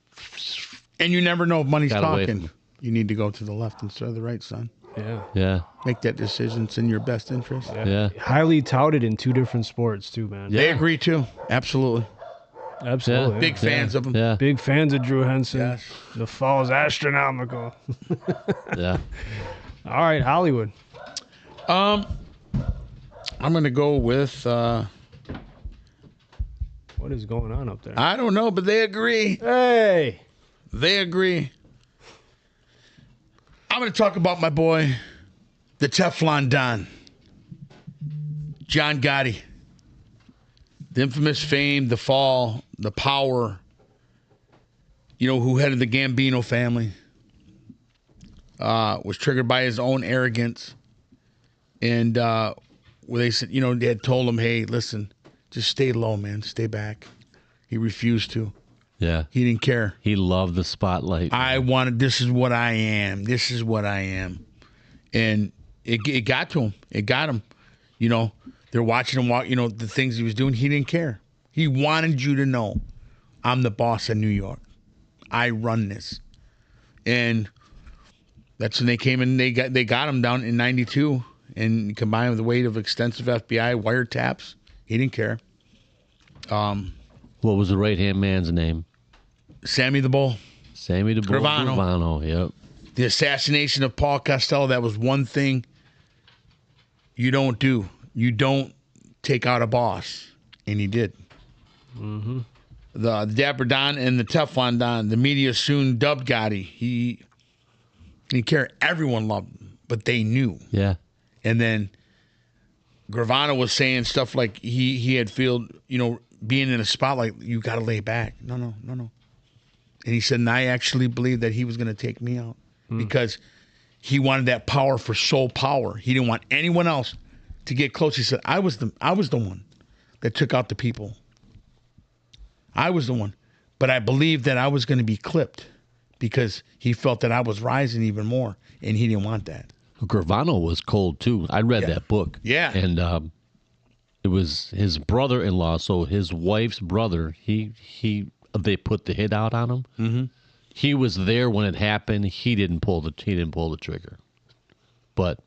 And you never know if money's Got away talking. from- You need to go to the left instead of the right, son. Yeah. Yeah. Make that decision. It's in your best interest. Yeah. Highly touted in 2 different sports too, man. They agree too. Absolutely. Absolutely. Yeah. Big fans of him. Yeah. Big fans of Drew Henson. Yes. The fall's astronomical. Yeah. All right, Hollywood. I'm going to go with, What is going on up there? I don't know, but they agree. Hey! They agree. I'm going to talk about my boy, the Teflon Don, John Gotti. The infamous fame, the fall, the power, who headed the Gambino family, was triggered by his own arrogance. And where they said, they had told him, hey, listen, just stay low, man, stay back. He refused to. Yeah. He didn't care. He loved the spotlight. This is what I am. This is what I am. And it got to him. It got him. They're watching him walk, the things he was doing. He didn't care. He wanted you to know, I'm the boss of New York. I run this. And that's when they came in. They got him down in 92 and combined with the weight of extensive FBI wiretaps. He didn't care. What was the right-hand man's name? Sammy the Bull. Sammy the Bull Gravano. Gravano, yep. The assassination of Paul Costello, that was one thing you don't do. You don't take out a boss. And he did. Mm-hmm. The Dapper Don and the Teflon Don, the media soon dubbed Gotti. He didn't care. Everyone loved him, but they knew. Yeah. And then Gravano was saying stuff like he had feel, being in a spotlight, you got to lay back. No. And he said, and I actually believed that he was going to take me out because he wanted that power for sole power. He didn't want anyone else to get close. He said, I was the one that took out the people. I was the one. But I believed that I was going to be clipped because he felt that I was rising even more, and he didn't want that. Gravano was cold, too. I read that book. Yeah. And it was his brother-in-law, so his wife's brother, they put the hit out on him. Mm-hmm. He was there when it happened. He didn't pull the trigger. But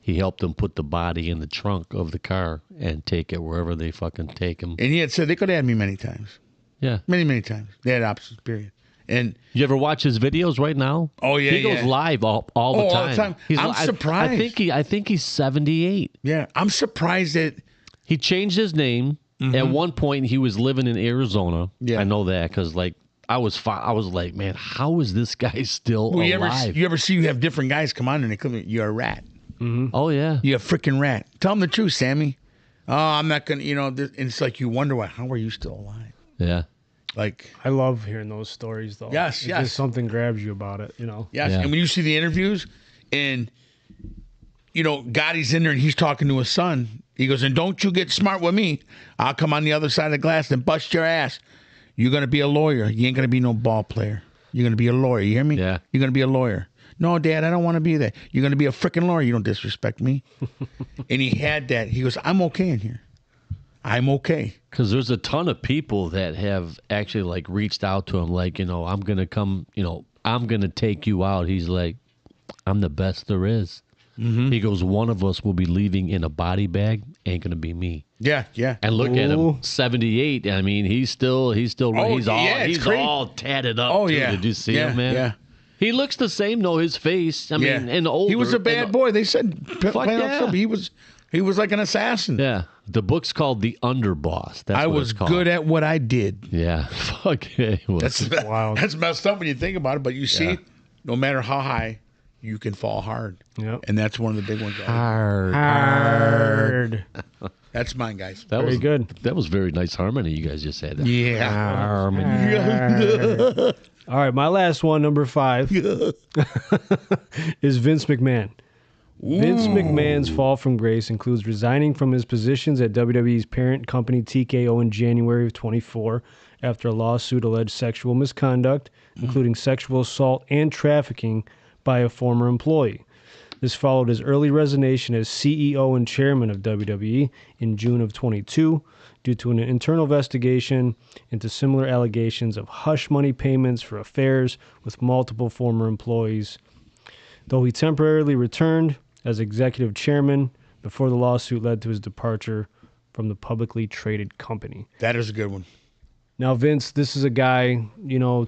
he helped them put the body in the trunk of the car and take it wherever they fucking take him. And he had said they could have had me many times. Yeah. Many, many times. They had options, period. And you ever watch his videos right now? Oh, yeah, he goes live all the time. All the time. I'm surprised. I think he's 78. Yeah, I'm surprised that he changed his name. Mm-hmm. At one point, he was living in Arizona. Yeah, I know that because I was like, man, how is this guy still alive? You ever see you have different guys come on and they come, you're a rat. Mm-hmm. Oh yeah, you're a freaking rat. Tell them the truth, Sammy. Oh, I'm not gonna. And it's like you wonder how are you still alive? Yeah. Like, I love hearing those stories, though. Yes. Just something grabs you about it, Yes, yeah. And when you see the interviews, and Gotti's in there and he's talking to his son. He goes, and don't you get smart with me. I'll come on the other side of the glass and bust your ass. You're gonna be a lawyer. You ain't gonna be no ball player. You're gonna be a lawyer. You hear me? Yeah. You're gonna be a lawyer. No, Dad, I don't want to be that. You're gonna be a freaking lawyer. You don't disrespect me. And he had that. He goes, I'm okay in here. I'm okay. Because there's a ton of people that have actually reached out to him, I'm gonna come, I'm gonna take you out. He's like, I'm the best there is. Mm-hmm. He goes, one of us will be leaving in a body bag. Ain't gonna be me. Yeah. And look at him, 78. I mean, he's all tatted up. Oh too. yeah. Did you see him, man? Yeah. He looks the same though. His face. I mean, and older. He was a bad boy. They said, he was like an assassin. Yeah. The book's called The Underboss. I was good at what I did. Yeah. Fuck yeah. That's wild. That's messed up when you think about it. But you see, no matter how high, you can fall hard. Yep. And that's one of the big ones. Hard. That's mine, guys. That was good. That was very nice harmony. You guys just had that. Yeah. Harmony. All right, my last one, number 5, is Vince McMahon. Ooh. Vince McMahon's fall from grace includes resigning from his positions at WWE's parent company TKO in January of 24 after a lawsuit alleged sexual misconduct, including sexual assault and trafficking by a former employee. This followed his early resignation as CEO and chairman of WWE in June of 22 due to an internal investigation into similar allegations of hush money payments for affairs with multiple former employees. Though he temporarily returned as executive chairman before the lawsuit led to his departure from the publicly traded company. That is a good one. Now, Vince, this is a guy,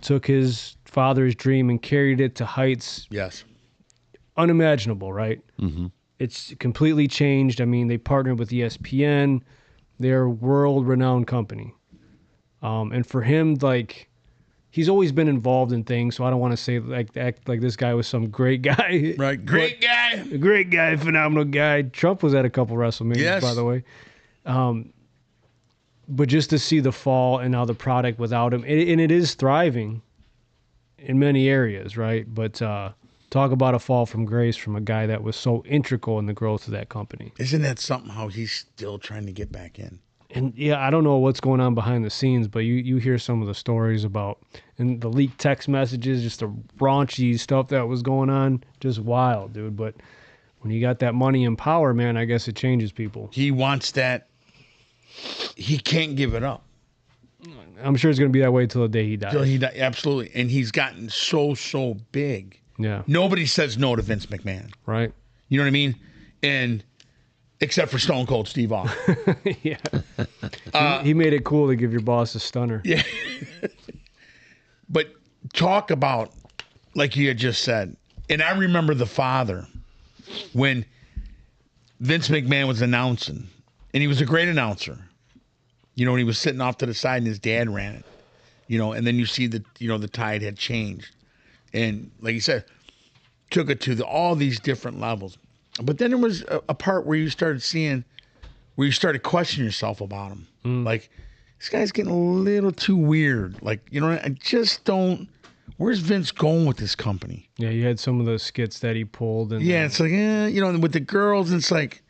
took his father's dream and carried it to heights yes, unimaginable, right? Mm-hmm. it's completely changed. I mean, they partnered with ESPN. They're a world-renowned company. And for him, like, he's always been involved in things, so I don't want to say act like this guy was some great guy. Right, great guy. A great guy, phenomenal guy. Trump was at a couple WrestleManias, by the way. But just to see the fall and now the product without him, and it is thriving in many areas, right? But talk about a fall from grace from a guy that was so integral in the growth of that company. Isn't that something how he's still trying to get back in? And yeah, I don't know what's going on behind the scenes, but you hear some of the stories about and the leaked text messages, just the raunchy stuff that was going on, just wild, dude. But when you got that money and power, man, I guess it changes people. He wants that. He can't give it up. I'm sure it's going to be that way till the day he dies. Till he dies, absolutely. And he's gotten so big. Yeah. Nobody says no to Vince McMahon. Right. You know what I mean? And except for Stone Cold Steve Austin. Yeah. He made it cool to give your boss a stunner. Yeah. But talk about, like you had just said, and I remember the father when Vince McMahon was announcing, and he was a great announcer. You know, when he was sitting off to the side and his dad ran it. You know, and then you see that, you know, the tide had changed. And like you said, took it to all these different levels. But then there was a part where you started seeing, where you started questioning yourself about him. Like, this guy's getting a little too weird. Like, you know, I just don't, where's Vince going with this company? Yeah, you had some of those skits that he pulled. And Yeah, it's like, you know, with the girls, it's like,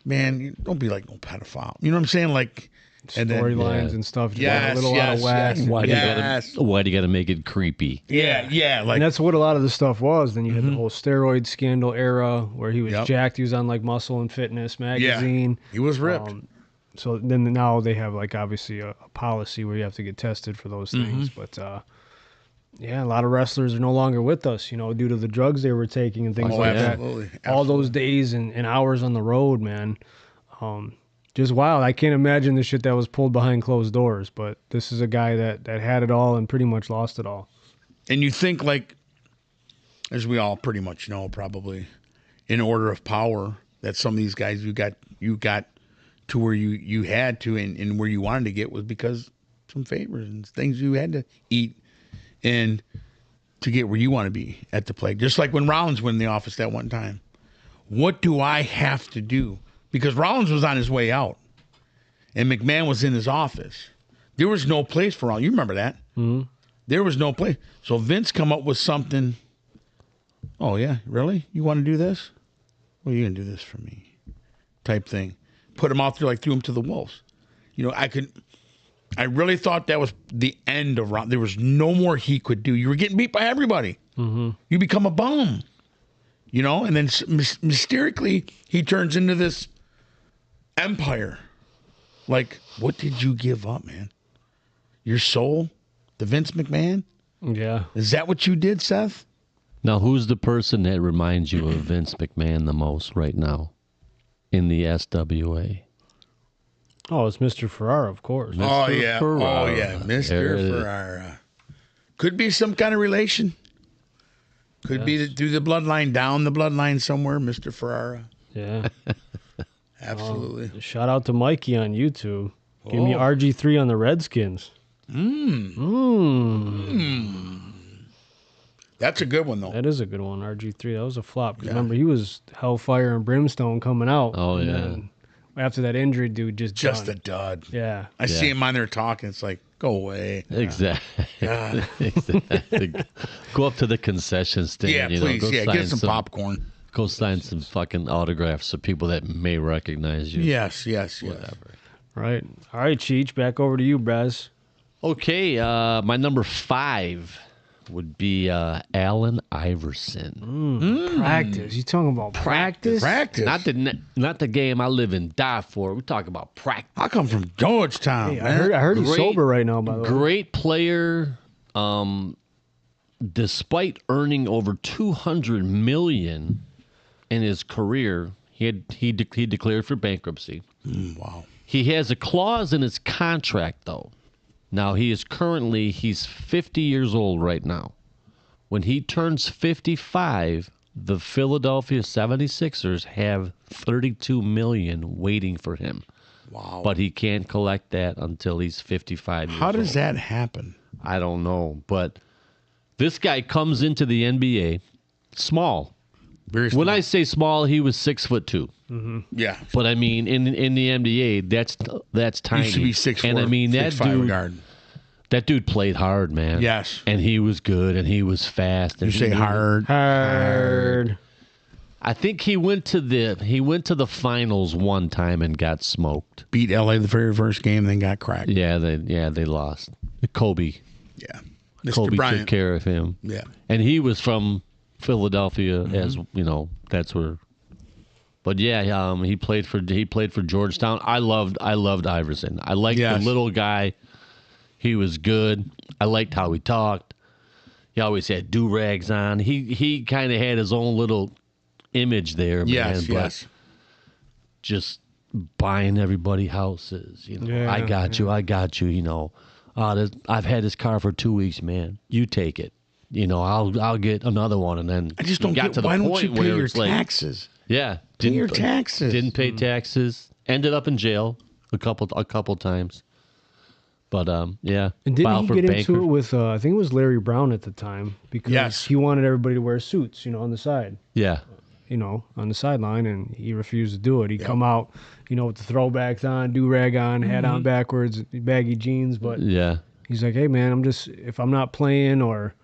man, you don't be like no pedophile. You know what I'm saying? Like, storylines and stuff. Yes, a little out of whack. yes. Why do you gotta make it creepy? Yeah, like, And that's what a lot of the stuff was. Then you had the whole steroid scandal era where he was jacked. He was on like Muscle and Fitness magazine. he was ripped. So then now they have like obviously a policy where you have to get tested for those things. But yeah, a lot of wrestlers are no longer with us, you know, due to the drugs they were taking and things like absolutely. that. All those days and hours on the road, man. Just wild. I can't imagine the shit that was pulled behind closed doors, but this is a guy that had it all and pretty much lost it all. And you think, like, as we all pretty much know, probably in order of power, that some of these guys you got to where you had to and where you wanted to get was because some favors and things you had to eat and to get where you want to be at the plate. Just like when Rollins went in the office that one time. What do I have to do? Because Rollins was on his way out and McMahon was in his office. There was no place for Rollins. You remember that? Mm-hmm. There was no place. So Vince come up with something. Oh, yeah, really? You want to do this? Well, you're going to do this for me type thing. Put him out there, like threw him to the wolves. You know, I really thought that was the end of Rollins. There was no more he could do. You were getting beat by everybody. Mm-hmm. You become a bum. You know, and then mysteriously he turns into this empire. Like, what did you give up, man? Your soul? The Vince McMahon? Yeah. Is that what you did, Seth? Now, who's the person that reminds you of Vince McMahon the most right now in the SWA? Oh, it's Mr. Ferrara, of course. Oh, yeah. Ferrara. Oh, yeah. Mr. Ferrara. Could be some kind of relation. Could be through the bloodline, down the bloodline somewhere, Mr. Ferrara. Yeah. Absolutely. Shout out to Mikey on YouTube. Give me RG3 on the Redskins. That's a good one, though. That is a good one, RG3. That was a flop. 'Cause remember, he was Hellfire and Brimstone coming out. Oh, and yeah. then after that injury, dude, just Just done. a dud. Yeah. I see him on there talking. It's like, go away. Exactly. Exactly. Go up to the concession stand. Yeah, you know, please. go Yeah, sign get some popcorn. Go sign some fucking autographs for people that may recognize you. Yes. Whatever. Right. All right, Cheech, back over to you, Brez. Okay, my number 5 would be Allen Iverson. Practice. You talking about practice? Practice. Not the game I live and die for. We're talking about practice. I come from Georgetown, Hey, man. I heard he's Great- sober right now, by the way. Great player. Despite earning over $200 million in his career, he declared for bankruptcy. Wow. He has a clause in his contract, though. Now, he's 50 years old right now. When he turns 55, the Philadelphia 76ers have $32 million waiting for him. Wow. But he can't collect that until he's 55 years old. How does that happen? I don't know. But this guy comes into the NBA small. Very small. When I say small, he was 6'2". Yeah. But I mean, in the NBA, that's tiny. Used to be 6'4", and I mean, that 6'5" guard. That dude played hard, man. Yes. And he was good, and he was fast. And You say hard. Hard. I think he went to the finals one time and got smoked. Beat LA the very first game, then got cracked. Yeah, they lost. Kobe. Yeah. Mr. Kobe Bryant. took care of him. Yeah. And he was from Philadelphia, as you know. That's where. But yeah, he played for Georgetown. I loved Iverson. I liked the little guy. He was good. I liked how he talked. He always had do-rags on. He kind of had his own little image there, man. Yes. Just buying everybody houses. You know, Yeah, I got you. You know, I've had this car for 2 weeks, man. You take it. You know, I'll get another one, and then I just don't got get to the why don't point you pay where your it's like, taxes? yeah, Pay your taxes. Didn't pay taxes. Ended up in jail a couple times. But yeah, And didn't filed he for get bankruptcy. into it with, I think it was Larry Brown at the time, because he wanted everybody to wear suits, on the side, Yeah, on the sideline, and he refused to do it. He'd come out, with the throwbacks on, do-rag on, hat on backwards, baggy jeans, but yeah. he's like, hey, man, if I'm not playing or,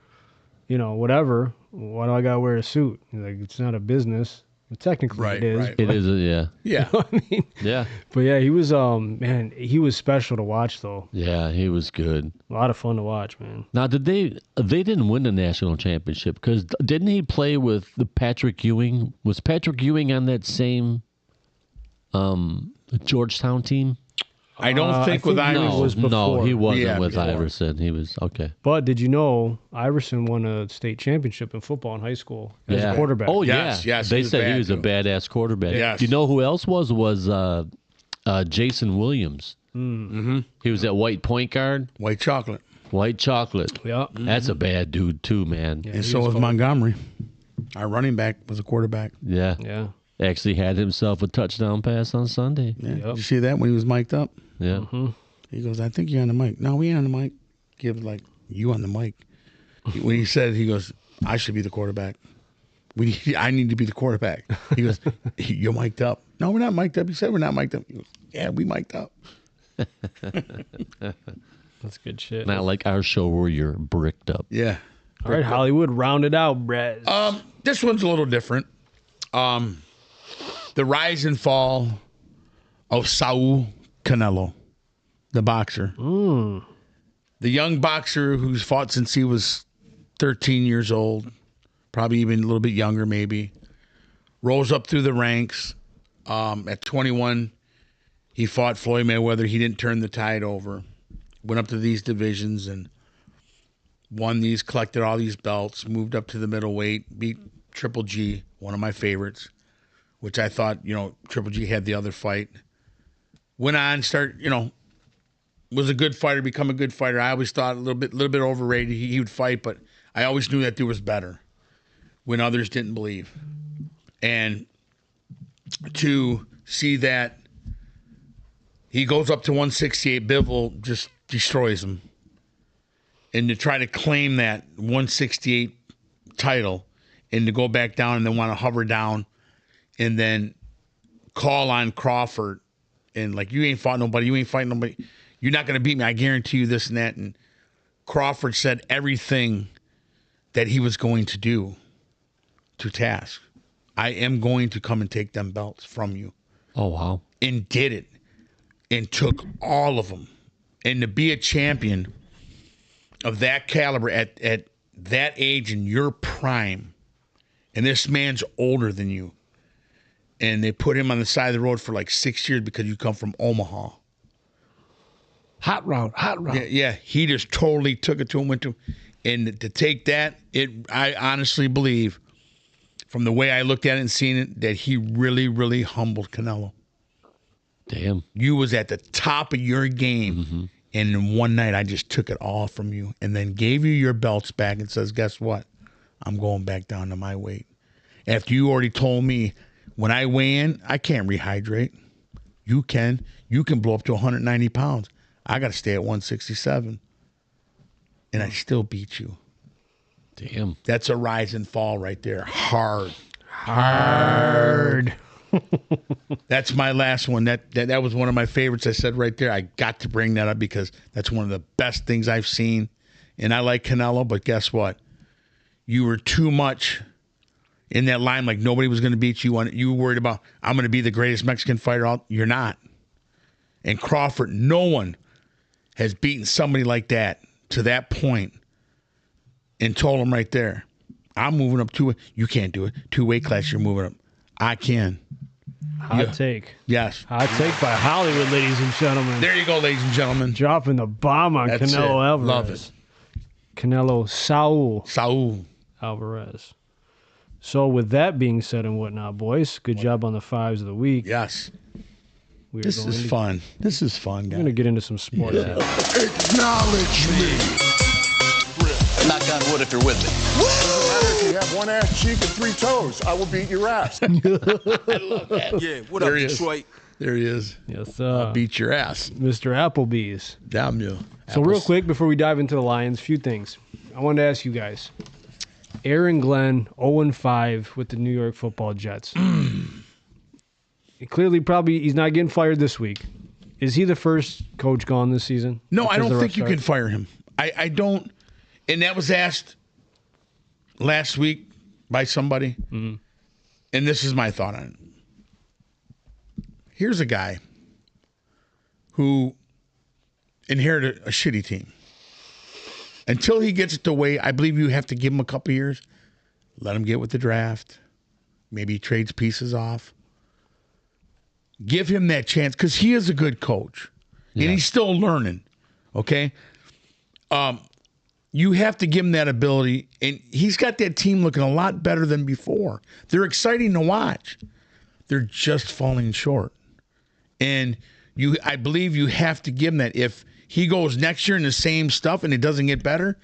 whatever, why do I got to wear a suit? He's like, it's not a business. Well, technically Right, it is. right. It is. Yeah, Yeah. I mean, yeah, but yeah, he was, man, he was special to watch, though. yeah. He was good. A lot of fun to watch, man. Now, they didn't win the national championship because didn't he play with the Patrick Ewing? Was Patrick Ewing on that same Georgetown team? I don't think with think he Iverson. was No, before. he wasn't Yeah, with before. Iverson. He was okay. But did you know Iverson won a state championship in football in high school as a quarterback? Oh Yes, yeah, yes, They he was said bad, he was a too. badass quarterback. Yes. Do you know who else was Jason Williams? Mm-hmm. He was that white point guard. White chocolate. White chocolate. Yeah. That's a bad dude too, man. And so was Montgomery. Our running back was a quarterback. Yeah. Yeah. Actually had himself a touchdown pass on Sunday. Yeah. Did you see that when he was mic'd up? Yeah. He goes, I think you're on the mic. No, we ain't on the mic. Give like, you on the mic. When he said, he goes, I should be the quarterback. I need to be the quarterback. He goes, you're mic'd up. No, we're not mic'd up. He said we're not mic'd up. He goes, yeah, we mic'd up. That's good shit. Not like our show where you're bricked up. Yeah. All right, Hollywood, round it out, Brett. This one's a little different. The rise and fall of Saul Canelo, the boxer. The young boxer who's fought since he was 13 years old, probably even a little bit younger maybe, rose up through the ranks. At 21, he fought Floyd Mayweather. He didn't turn the tide over. Went up to these divisions and won these, collected all these belts, moved up to the middleweight, beat Triple G, one of my favorites, which I thought, Triple G had the other fight. Went on, was a good fighter, become a good fighter. I always thought a little bit overrated. He would fight, but I always knew that there was better when others didn't believe. And to see that he goes up to 168, Bivol just destroys him. And to try to claim that 168 title and to go back down and then want to hover down and then call on Crawford and like, you ain't fought nobody, you ain't fighting nobody. You're not going to beat me. I guarantee you this and that. And Crawford said everything that he was going to do to task. I am going to come and take them belts from you. Oh, wow. And did it. And took all of them. And to be a champion of that caliber at that age in your prime, and this man's older than you, and they put him on the side of the road for like 6 years because you come from Omaha. Hot round. Yeah, he just totally took it to him, went to him. And to take that, I honestly believe, from the way I looked at it and seen it, that he really, really humbled Canelo. Damn. You was at the top of your game, and in one night I just took it all from you and then gave you your belts back and says, guess what? I'm going back down to my weight. after you already told me when I weigh in, I can't rehydrate. You can. You can blow up to 190 pounds. I got to stay at 167. And I still beat you. Damn. That's a rise and fall right there. Hard. That's my last one. That was one of my favorites. I said right there, I got to bring that up because that's one of the best things I've seen. And I like Canelo, but guess what? You were too much in that line, like nobody was going to beat you. You were worried about, I'm going to be the greatest Mexican fighter. You're not. And Crawford, no one has beaten somebody like that to that point and told him right there, I'm moving up you can't do it. 2 weight class, you're moving up. I can. Hot take. Yes. Hot take by Hollywood, ladies and gentlemen. There you go, ladies and gentlemen. Dropping the bomb on That's Canelo it. Alvarez. Love it. Canelo Saul Alvarez. So with that being said and whatnot, boys, good job on the fives of the week. Yes. This is fun. This is fun, guys. We're going to get into some sports. Yeah. Acknowledge me. Knock on wood if you're with me. If you have one ass cheek and 3 toes, I will beat your ass. I love that. Yeah, what up, Detroit? There he is. Yes, I'll beat your ass. Mr. Applebee's. Damn you. So real quick, before we dive into the Lions, a few things. I wanted to ask you guys. Aaron Glenn, 0-5 with the New York Football Jets. Clearly, probably, he's not getting fired this week. Is he the first coach gone this season? No, I don't think you can fire him. I don't. And that was asked last week by somebody. Mm-hmm. And this is my thought on it. Here's a guy who inherited a shitty team. Until he gets it the way, I believe you have to give him a couple years. Let him get with the draft. Maybe he trades pieces off. Give him that chance because he is a good coach. Yeah. And he's still learning. Okay? You have to give him that ability. And he's got that team looking a lot better than before. They're exciting to watch. They're just falling short. And I believe you have to give him that. If he goes next year in the same stuff and it doesn't get better,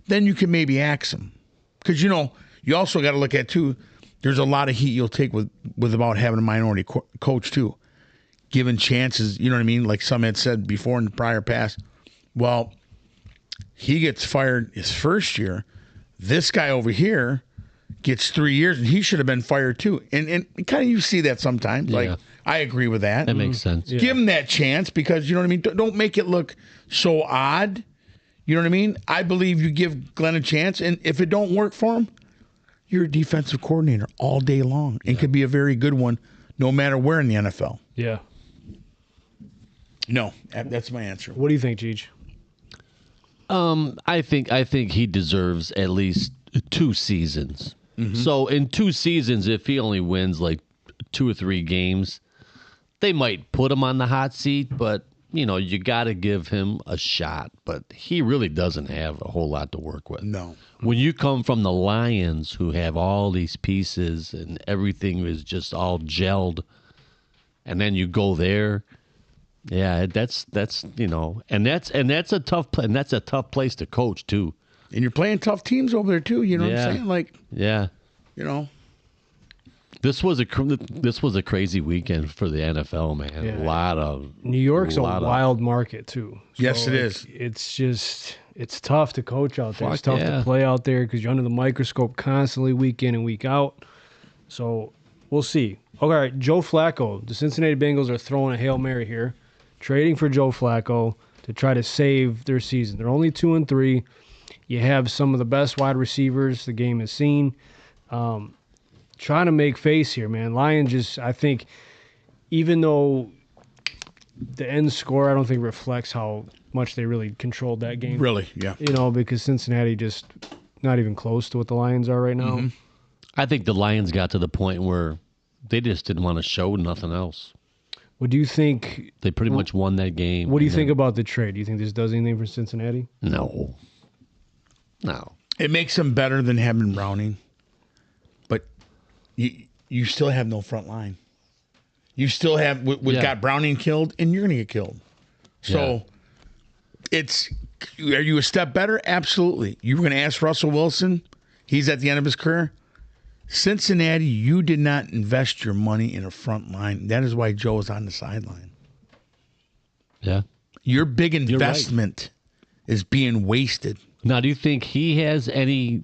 then you can maybe axe him. Because, you also got to look at, too, there's a lot of heat you'll take with about having a minority coach, too. Given chances, you know what I mean? Like some had said before in the prior past. Well, he gets fired his first year. This guy over here gets 3 years, and he should have been fired, too. And kind of you see that sometimes. Yeah. Like, I agree with that. That makes sense. Yeah. Give him that chance because, you know what I mean? Don't make it look so odd. You know what I mean? I believe you give Glenn a chance, and if it don't work for him, you're a defensive coordinator all day long and could be a very good one no matter where in the NFL. Yeah. No, that's my answer. What do you think, Cheech? I think he deserves at least 2 seasons. Mm-hmm. So in 2 seasons, if he only wins like 2 or 3 games, they might put him on the hot seat, but you got to give him a shot. But he really doesn't have a whole lot to work with. No. When you come from the Lions, who have all these pieces and everything is just all gelled, and then you go there, yeah, that's and that's a tough place to coach too. And you're playing tough teams over there too. You know what I'm saying? Like, yeah, This was a crazy weekend for the NFL, man. Yeah. A lot of New York's a wild market too. So yes, it is. It's tough to coach out there. It's tough to play out there because you're under the microscope constantly, week in and week out. So we'll see. All right, Joe Flacco. The Cincinnati Bengals are throwing a Hail Mary here, trading for Joe Flacco to try to save their season. They're only 2-3. You have some of the best wide receivers the game has seen. Trying to make face here, man. Lions I think, even though the end score, I don't think reflects how much they really controlled that game. Really, yeah. Because Cincinnati just not even close to what the Lions are right now. Mm-hmm. I think the Lions got to the point where they just didn't want to show nothing else. What do you think? They pretty much won that game. What do you think about the trade? Do you think this does anything for Cincinnati? No. It makes them better than having Browning. But you still have no front line. You still have got Browning killed, and you're going to get killed. So are you a step better? Absolutely. You were going to ask Russell Wilson. He's at the end of his career. Cincinnati, you did not invest your money in a front line. That is why Joe is on the sideline. Yeah. Your big investment is being wasted. Now, do you think he has any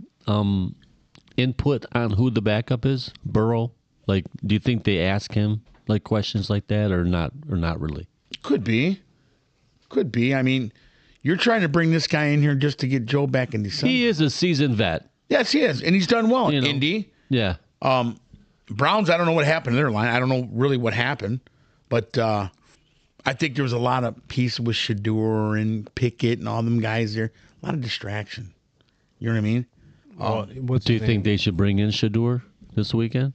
input on who the backup is, Burrow? Like, do you think they ask him like questions like that, or not really? Could be. I mean, you're trying to bring this guy in here just to get Joe back in December. He is a seasoned vet. Yes, he is, and he's done well. You know. Indy. Yeah. Browns, I don't know what happened to their line. I don't know really what happened, but I think there was a lot of peace with Shador and Pickett and all them guys there. A lot of distraction. You know what I mean? Do you think they should bring in Shador this weekend?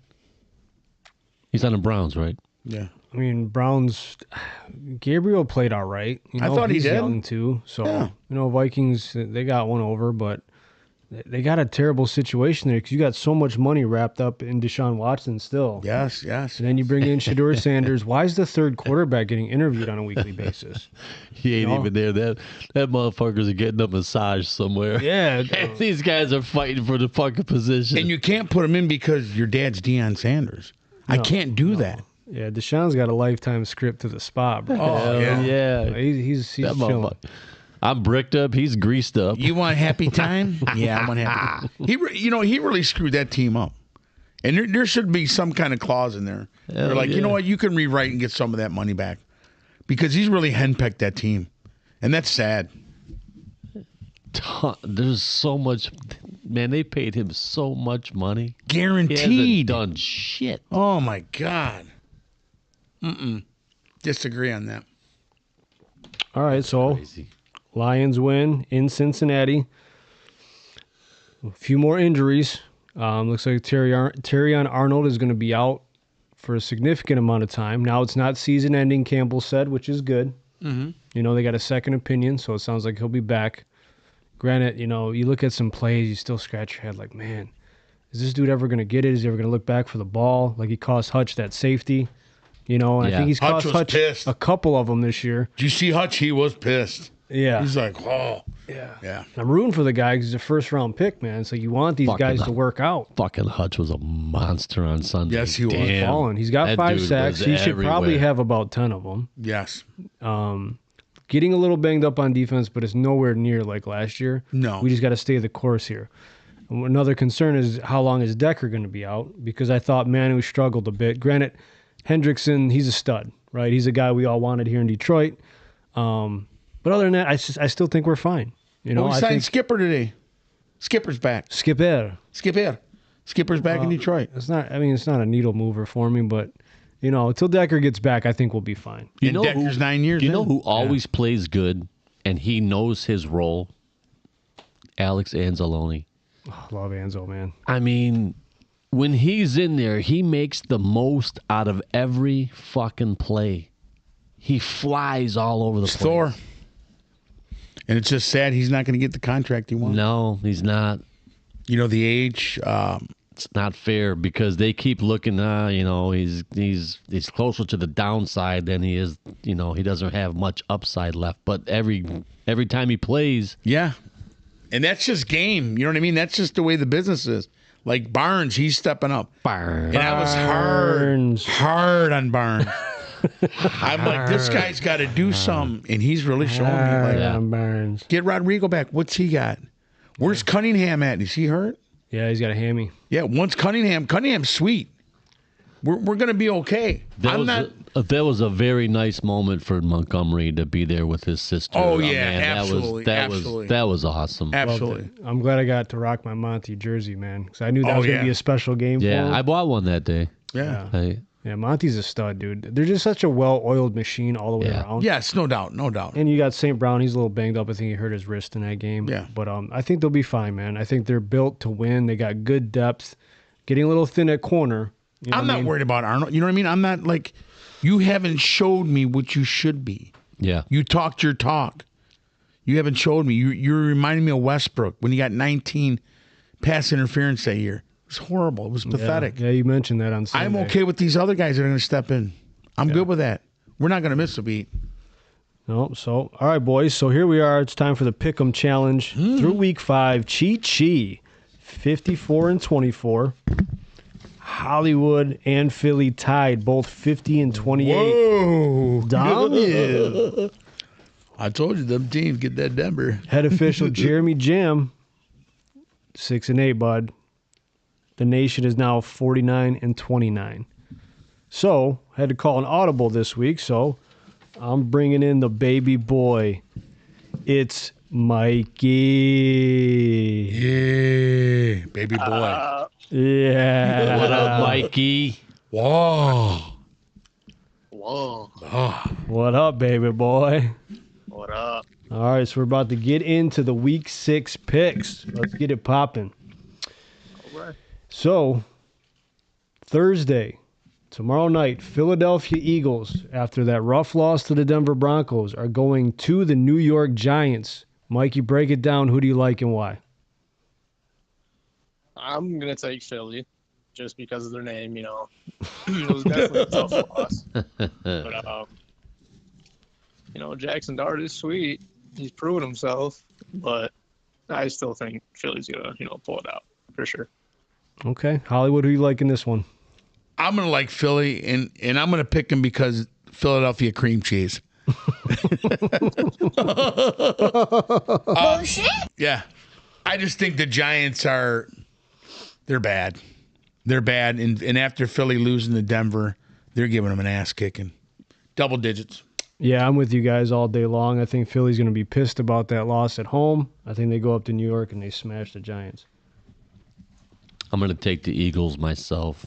He's on the Browns, right? Yeah. I mean, Browns. Gabriel played all right. I thought he he's did. young too. So Yeah. Vikings, they got one over, but they got a terrible situation there because you got so much money wrapped up in Deshaun Watson still. Yes. And then you bring in Shador Sanders. Why is the third quarterback getting interviewed on a weekly basis? He ain't even there. That motherfuckers are getting a massage somewhere. Yeah. And these guys are fighting for the fucking position. And you can't put him in because your dad's Deion Sanders. I can't do that. Yeah, Deshaun's got a lifetime script to the spot, bro. Oh, yeah. He's That chilling. motherfucker. I'm bricked up. He's greased up. You want happy time? Yeah, I want happy time. He really screwed that team up. And there should be some kind of clause in there. They're like, you know what? You can rewrite and get some of that money back. Because he's really henpecked that team. And that's sad. There's so much. Man, they paid him so much money. Guaranteed. He hasn't done shit. Oh, my God. Disagree on that. All right, so Crazy. Lions win in Cincinnati. A few more injuries. Looks like Terrion Arnold is going to be out for a significant amount of time. Now it's not season-ending, Campbell said, which is good. Mm-hmm. They got a second opinion, so it sounds like he'll be back. Granted, you look at some plays, you still scratch your head like, man, is this dude ever going to get it? Is he ever going to look back for the ball? Like he cost Hutch that safety. And I think he's cost Hutch pissed. a couple of them this year. Did you see Hutch? He was pissed. Yeah. He's like, oh. Yeah. I'm rooting for the guy because he's a first-round pick, man. So you want these guys to work out. Fucking Hutch was a monster on Sunday. Yes, he was. Damn. Falling. He's got That 5 dude sacks. was He should probably everywhere. have about 10 of them. Yes. Getting a little banged up on defense, but it's nowhere near like last year. No. We just got to stay the course here. And another concern is how long is Decker going to be out? Because I thought Manu struggled a bit. Granted, Hendrickson, he's a stud, right? He's a guy we all wanted here in Detroit. But other than that, I still think we're fine. We signed Skipper today. Skipper's back. Skipper. Skipper's back in Detroit. It's not a needle mover for me, but until Decker gets back, I think we'll be fine. And Decker's 9 years You in. know who always plays good and he knows his role? Alex Anzalone. Oh, love Anzo, man. I mean, when he's in there, he makes the most out of every fucking play. He flies all over the place. Thor. And it's just sad he's not going to get the contract he wants. No, he's not. The age. It's not fair because they keep looking. He's closer to the downside than he is. He doesn't have much upside left. But every time he plays, Yeah. And that's just game. You know what I mean? That's just the way the business is. Like Barnes, he's stepping up. Barnes. And I was hard on Barnes. I'm like, this guy's got to do something. And he's really showing me. Like, Yeah. Barnes. get Rodrigo back. What's he got? Where's Cunningham at? Is he hurt? Yeah, he's got a hammy. Yeah, once Cunningham's sweet. We're going to be okay. That was a very nice moment for Montgomery to be there with his sister. Oh, yeah, man, absolutely, absolutely. That was awesome. Absolutely. I'm glad I got to rock my Monty jersey, man, because I knew that was going to be a special game for Yeah, him. I bought one that day. Yeah. Yeah, Monty's a stud, dude. They're just such a well-oiled machine all the way around. Yes, no doubt. And you got St. Brown. He's a little banged up. I think he hurt his wrist in that game. Yeah. But I think they'll be fine, man. I think they're built to win. They got good depth. Getting a little thin at corner. I'm not worried about Arnold. You know what I mean? I'm not like, you haven't showed me what you should be. Yeah. You talked your talk. You haven't showed me. You're reminding me of Westbrook when he got 19 pass interference that year. It was horrible. It was pathetic. Yeah, you mentioned that on Sunday. I'm okay with these other guys that are going to step in. I'm good with that. We're not going to miss a beat. No, so, all right, boys. So here we are. It's time for the Pick'em Challenge. Through week 5, Chi 54-24. Hollywood and Philly tied, both 50 and 28. Whoa. Dominant. I told you, them teams get that Denver. Head official Jeremy Jam, 6 and 8, bud. The nation is now 49 and 29. So, had to call an audible this week, so I'm bringing in the baby boy. It's Mikey. Yeah, baby boy. Yeah. What up, Mikey? Whoa. Whoa. Oh. What up, baby boy? What up? All right, so we're about to get into the Week 6 picks. Let's get it popping. All right. So, Thursday, tomorrow night, Philadelphia Eagles, after that rough loss to the Denver Broncos, are going to the New York Giants. Mikey, break it down. Who do you like and why? I'm going to take Philly just because of their name, you know. It was definitely a tough loss. But, you know, Jackson Dart is sweet. He's proven himself. But I still think Philly's going to, you know, pull it out for sure. Okay. Hollywood, who you like in this one? I'm going to like Philly, and I'm going to pick him because Philadelphia cream cheese. Bullshit? Yeah. I just think the Giants they're bad. They're bad, and after Philly losing to Denver, they're giving them an ass kicking. Double digits. Yeah, I'm with you guys all day long. I think Philly's going to be pissed about that loss at home. I think they go up to New York and they smash the Giants. I'm going to take the Eagles myself.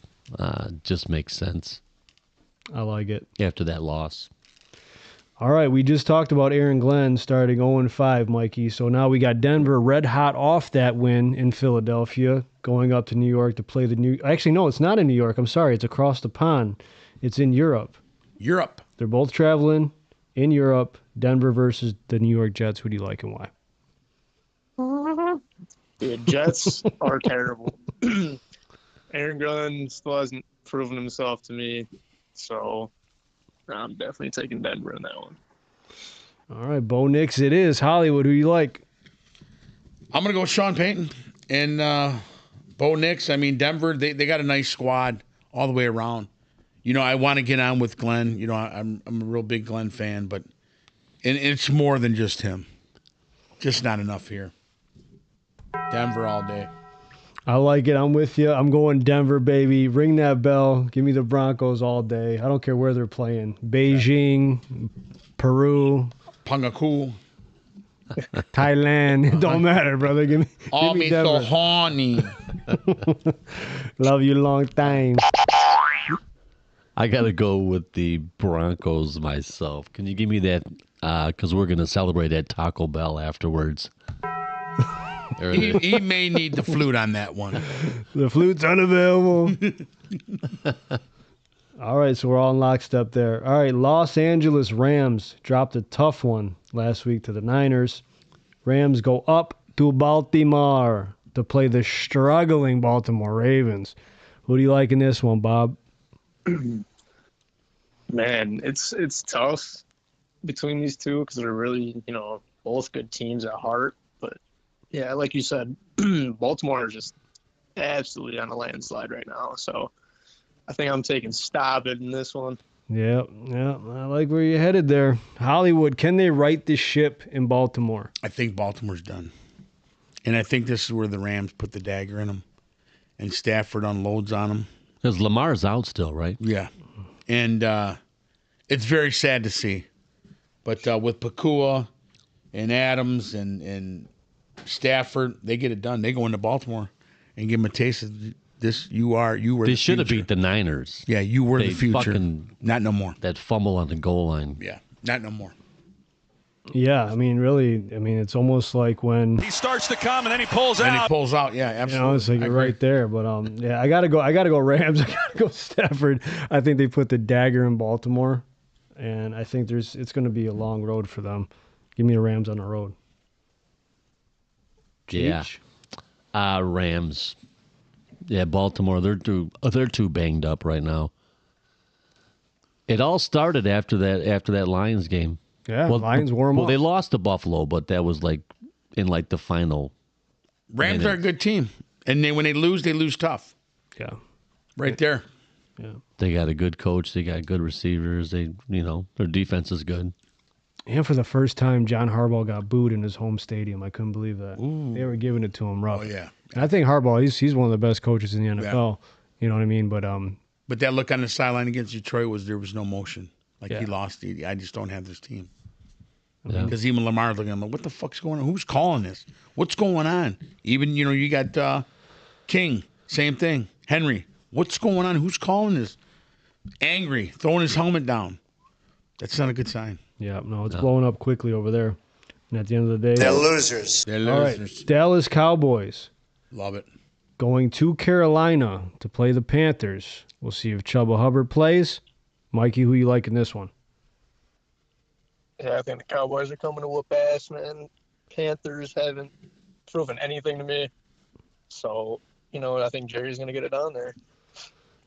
Just makes sense I like it. after that loss. All right, we just talked about Aaron Glenn starting 0-5, Mikey. So now we got Denver red hot off that win in Philadelphia, going up to New York to play the New... Actually, no, it's not in New York. I'm sorry. It's across the pond. It's in Europe. Europe. They're both traveling in Europe. Denver versus the New York Jets. Who do you like and why? The Jets are terrible. Aaron Glenn still hasn't proven himself to me, so I'm definitely taking Denver in that one. All right, Bo Nix it is. Hollywood, who you like? I'm going to go with Sean Payton and Bo Nix. I mean, Denver, they got a nice squad all the way around. You know, I want to get on with Glenn. You know, I'm a real big Glenn fan, but it's more than just him. Just not enough here. Denver all day. I like it. I'm with you. I'm going Denver, baby. Ring that bell. Give me the Broncos all day. I don't care where they're playing. Beijing, Peru, Pangaku. Thailand. It don't matter, brother. Give me so Denver. horny. Love you long time. I got to go with the Broncos myself. Can you give me that? Because we're going to celebrate at Taco Bell afterwards. He may need the flute on that one. The flute's unavailable. All right, so we're all in lockstep there. All right, Los Angeles Rams dropped a tough one last week to the Niners. Rams go up to Baltimore to play the struggling Baltimore Ravens. Who do you like in this one, Bob? Man, it's tough between these two because they're really, you know, both good teams at heart. But, yeah, like you said, Baltimore is just absolutely on a landslide right now. So I think I'm taking Stabbit in this one. Yeah, I like where you're headed there. Hollywood, can they right this ship in Baltimore? I think Baltimore's done. And I think this is where the Rams put the dagger in them. And Stafford unloads on them. Because Lamar's out still, right? Yeah. And it's very sad to see. But with Pakua and Adams and Stafford, they get it done. They go into Baltimore and give them a taste of this. You were They the should have future. beat the Niners. Yeah, you were the future. Not no more. That fumble on the goal line. Yeah, not no more. Yeah, I mean, really, it's almost like when He starts to come and then he pulls And out. he pulls out. Yeah, absolutely. it's like I you're agree. right there. But yeah, I gotta go Rams. I gotta go Stafford. I think they put the dagger in Baltimore, and I think it's going to be a long road for them. Give me the Rams on the road. Yeah. Cheech? Rams. Yeah, Baltimore. They're too banged up right now. It all started after that Lions game. Yeah, Lions warm Well, up. they lost to Buffalo, but that was in the final. Rams are a good team. And when they lose tough. Yeah. Right there. Yeah. They got a good coach. They got good receivers. Their defense is good. And for the first time, John Harbaugh got booed in his home stadium. I couldn't believe that. Ooh. They were giving it to him rough. Oh, yeah. And I think Harbaugh, he's one of the best coaches in the NFL. Yeah. You know what I mean? But that look on the sideline against Detroit there was no motion. Like Yeah. he lost. I just don't have this team. Yeah. Because even Lamar's looking at him like, what the fuck's going on? Who's calling this? What's going on? Even, you got King, same thing. Henry, what's going on? Who's calling this? Angry, throwing his helmet down. That's not a good sign. yeah, no, it's blowing up quickly over there. And at the end of the day, They're losers. They're all losers. right, Dallas Cowboys Love it. going to Carolina to play the Panthers. We'll see if Chuba Hubbard plays. Mikey, who you like in this one? Yeah, I think the Cowboys are coming to whoop ass, man. Panthers haven't proven anything to me. So, I think Jerry's going to get it on there.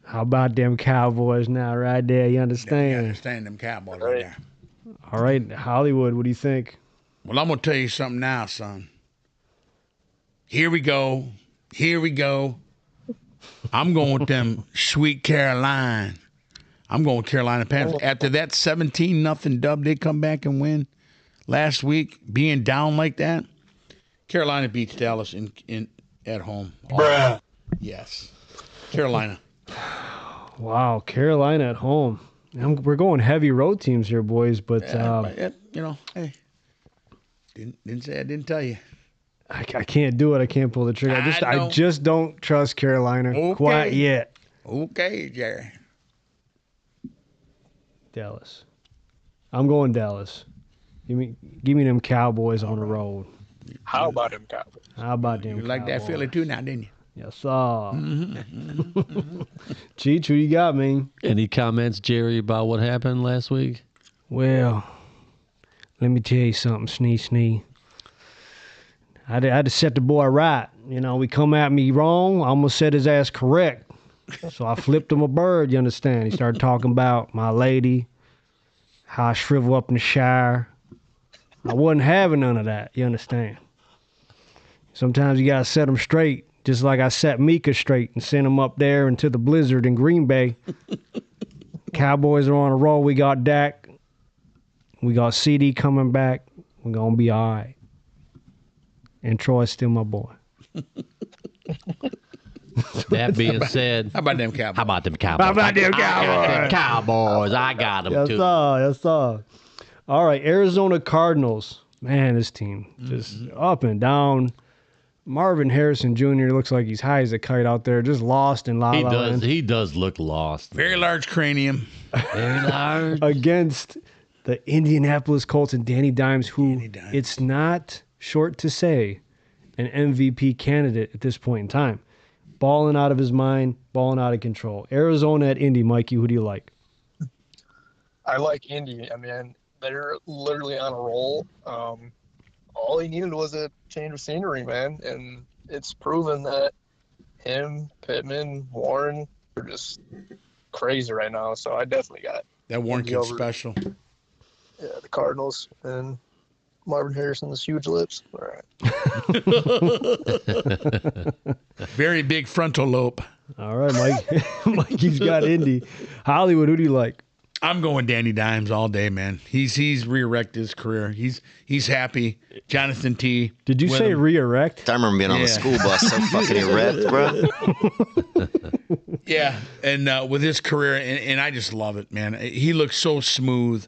How about them Cowboys now, right there? You understand? You understand them Cowboys right there. All right, Hollywood, what do you think? Well, I'm going to tell you something now, son. Here we go. I'm going with them sweet Caroline. I'm going with Carolina Panthers. After that 17-0 dub they come back and win last week, being down like that, Carolina beats Dallas at home. Bruh. Yes. Carolina. Wow, Carolina at home. We're going heavy road teams here, boys, but Hey, didn't say I didn't tell you. I can't do it. I can't pull the trigger. I just don't trust Carolina quite yet. Okay, Jerry. Dallas. I'm going Dallas. Give me them Cowboys on the road. How about them Cowboys? How about them You like that Cowboys? Philly too now, didn't you? Yes, sir. Cheech, who you got, man? Any comments, Jerry, about what happened last week? Well, let me tell you something, Snee. I had to set the boy right. He come at me wrong. I almost set his ass correct. So I flipped him a bird, you understand? He started talking about my lady, how I shrivel up in the shower. I wasn't having none of that, you understand? Sometimes you got to set them straight, just like I set Mika straight and sent him up there into the blizzard in Green Bay. Cowboys are on a roll. We got Dak. We got CD coming back. We're going to be all right. And Troy's still my boy. That being said, How about them Cowboys? How about them Cowboys? I got them too. Yes, sir. All right, Arizona Cardinals. Man, this team just up and down. Marvin Harrison Jr. looks like he's high as a kite out there, just lost in La La Land. He does look lost. Very large cranium. Very large. Against the Indianapolis Colts and Danny Dimes, who it's not short to say an MVP candidate at this point in time. Balling out of his mind, balling out of control. Arizona at Indy, Mikey, who do you like? I like Indy. I mean, they're literally on a roll. All he needed was a change of scenery, man. And it's proven that him, Pittman, Warren are just crazy right now. So I definitely got That Warren Indy kid's over. special. Yeah, the Cardinals and Marvin Harrison's huge lips. All right. Very big frontal lobe. All right, Mike. Mikey's got Indy. Hollywood, who do you like? I'm going Danny Dimes all day, man. He's re-erected his career. He's happy. Jonathan T. Did you say re-erect? I remember being on the school bus so fucking erect, bro. Yeah, and with his career, and I just love it, man. He looks so smooth.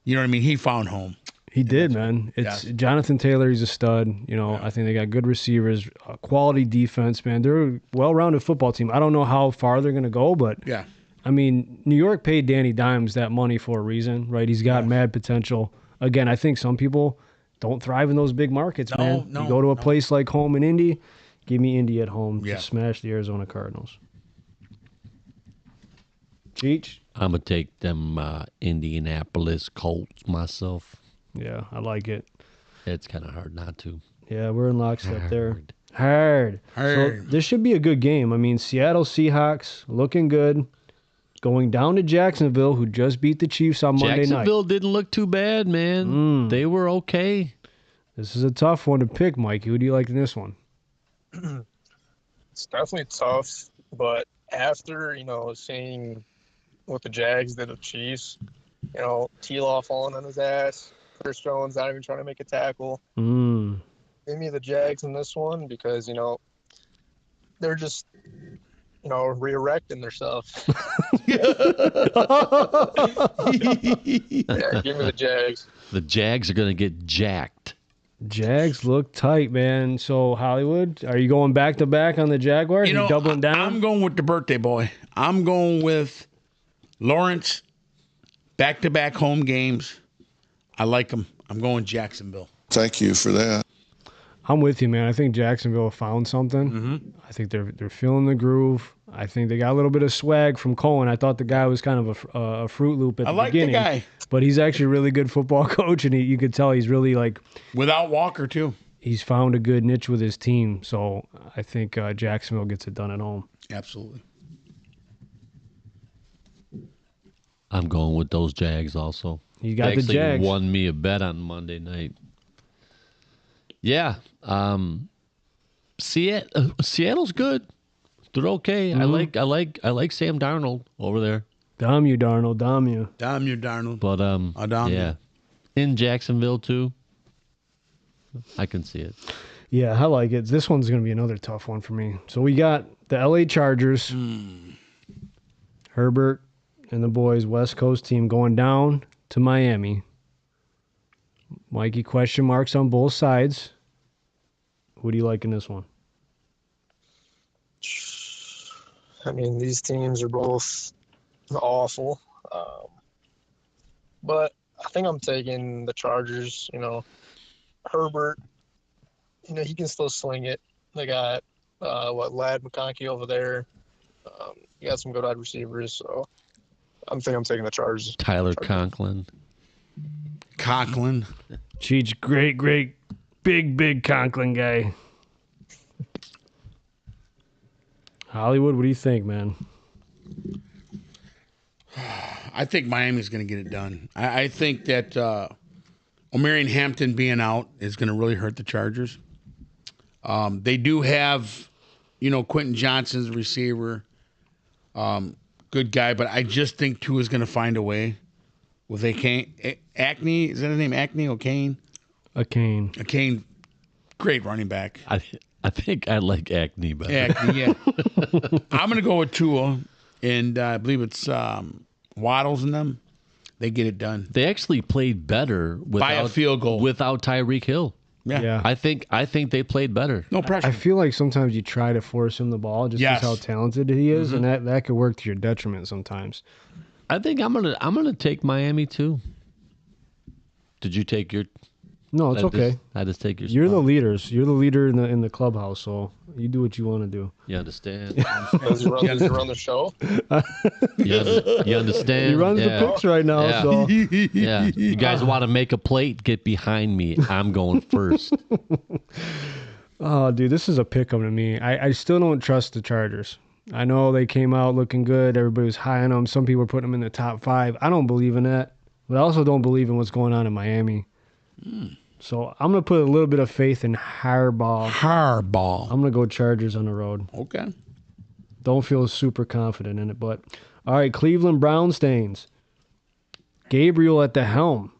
You know what I mean? He found home. He did, man. It's Jonathan Taylor. He's a stud. I think they got good receivers, quality defense, man. They're a well-rounded football team. I don't know how far they're going to go, but yeah. I mean, New York paid Danny Dimes that money for a reason, right? He's got mad potential. Again, I think some people don't thrive in those big markets, man. You go to a place like home in Indy, give me Indy at home to smash the Arizona Cardinals. Cheech? I'm going to take them Indianapolis Colts myself. Yeah, I like it. It's kind of hard not to. Yeah, we're in lockstep there. Hard. So this should be a good game. I mean, Seattle Seahawks looking good. Going down to Jacksonville, who just beat the Chiefs on Monday night. Jacksonville didn't look too bad, man. They were okay. This is a tough one to pick, Mikey. Who do you like in this one? It's definitely tough, but after, seeing what the Jags did with Chiefs, T-Law falling on his ass, Chris Jones not even trying to make a tackle. Give me the Jags in this one because, they're just, re-erecting themselves. Yeah, give me the Jags. The Jags are going to get jacked. Jags look tight, man. So, Hollywood, are you going back-to-back on the Jaguars? You doubling down? I'm going with the birthday boy. I'm going with Lawrence, back-to-back home games. I like him. I'm going Jacksonville. Thank you for that. I'm with you, man. I think Jacksonville found something. I think they're feeling the groove. I think they got a little bit of swag from Cohen. I thought the guy was kind of a Fruit Loop at the beginning. I like the guy. But he's actually a really good football coach, and you could tell he's really like... Without Walker, too. He's found a good niche with his team. So I think Jacksonville gets it done at home. Absolutely. I'm going with those Jags also. You got the Jags. Won me a bet on Monday night. Yeah. Seattle's good. They're okay. I like Sam Darnold over there. Damn you, Darnold. Damn you. Damn you, Darnold. But yeah. In Jacksonville too. I can see it. Yeah, I like it. This one's going to be another tough one for me. So we got the LA Chargers. Herbert and the boys, West Coast team, going down to Miami. Mikey, question marks on both sides. Who do you like in this one? I mean, these teams are both awful. But I think I'm taking the Chargers. Herbert, he can still sling it. They got, Lad McConkey over there. You got some good wide receivers, so I'm taking the Chargers. Tyler Conklin. Cheech, great, big Conklin guy. Hollywood, what do you think, man? I think Miami's going to get it done. I think that Omarion Hampton being out is going to really hurt the Chargers. They do have, Quentin Johnson's receiver. Good guy, but I just think Tua is going to find a way with Acne. Is that his name? Acne O'Kane? O'Kane, great running back. I think I like Acne better. Acne, yeah. I'm going to go with Tua, and I believe it's Waddles and them. They get it done. They actually played better by a field goal without Tyreek Hill. Yeah. I think they played better. No pressure. I feel like sometimes you try to force him the ball just because how talented he is, and that could work to your detriment sometimes. I think I'm gonna take Miami too. Did you take your? No, it's okay. I just take your. You're the leaders. You're the leader in the clubhouse, so you do what you want to do. You understand? Does he run the show? You understand? He runs the picks right now. Yeah. So yeah, you guys want to make a plate? Get behind me. I'm going first. Oh, dude, this is a pick 'em to me. I still don't trust the Chargers. I know they came out looking good. Everybody was high on them. Some people were putting them in the top 5. I don't believe in that, but I also don't believe in what's going on in Miami. So I'm going to put a little bit of faith in Harbaugh. I'm going to go Chargers on the road. Okay. Don't feel super confident in it, but all right, Cleveland Browns stains. Gabriel at the helm.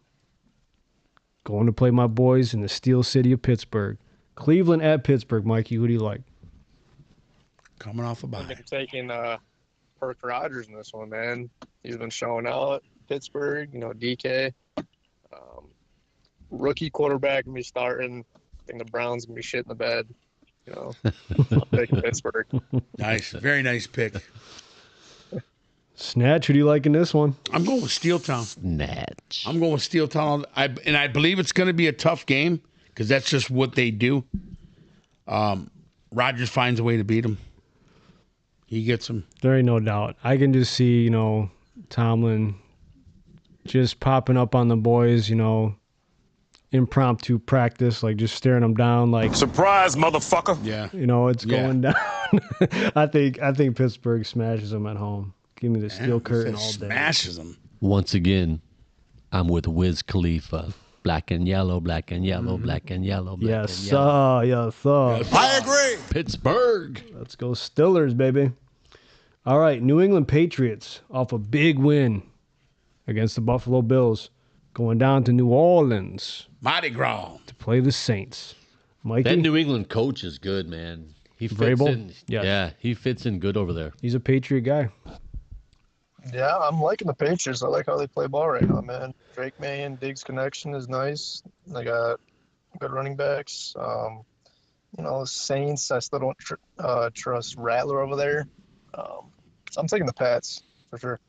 Going to play my boys in the Steel City of Pittsburgh. Cleveland at Pittsburgh. Mikey, who do you like? Coming off a bye. I'm taking Perk Rogers in this one, man. He's been showing out. Pittsburgh, DK. Rookie quarterback going to be starting. I think the Browns going to be shit in the bed. I'm taking Pittsburgh. Nice. Very nice pick. Snatch, who do you like in this one? I'm going with Steel Town. Snatch. I'm going with Steel Town. And I believe it's going to be a tough game because that's just what they do. Rodgers finds a way to beat them. He gets them. There ain't no doubt. I can just see, Tomlin just popping up on the boys, impromptu practice, like just staring them down like Surprise, motherfucker. Yeah. It's going down. I think Pittsburgh smashes them at home. Give me the steel curtain all day. Smashes them. Once again, I'm with Wiz Khalifa. Black and yellow, black and yellow, black and yellow, black Yes, and yellow. sir. Yes, sir. I agree. Pittsburgh. Let's go Stillers, baby. All right, New England Patriots off a big win against the Buffalo Bills, going down to New Orleans Mardi Gras. to play the Saints. Mikey? That New England coach is good, man. He fits Vrabel? in. Yes. Yeah, he fits in good over there. He's a Patriot guy. Yeah, I'm liking the Patriots. I like how they play ball right now, man. Drake May and Diggs connection is nice. They got good running backs. Saints, I still don't trust Rattler over there. So I'm taking the Pats for sure.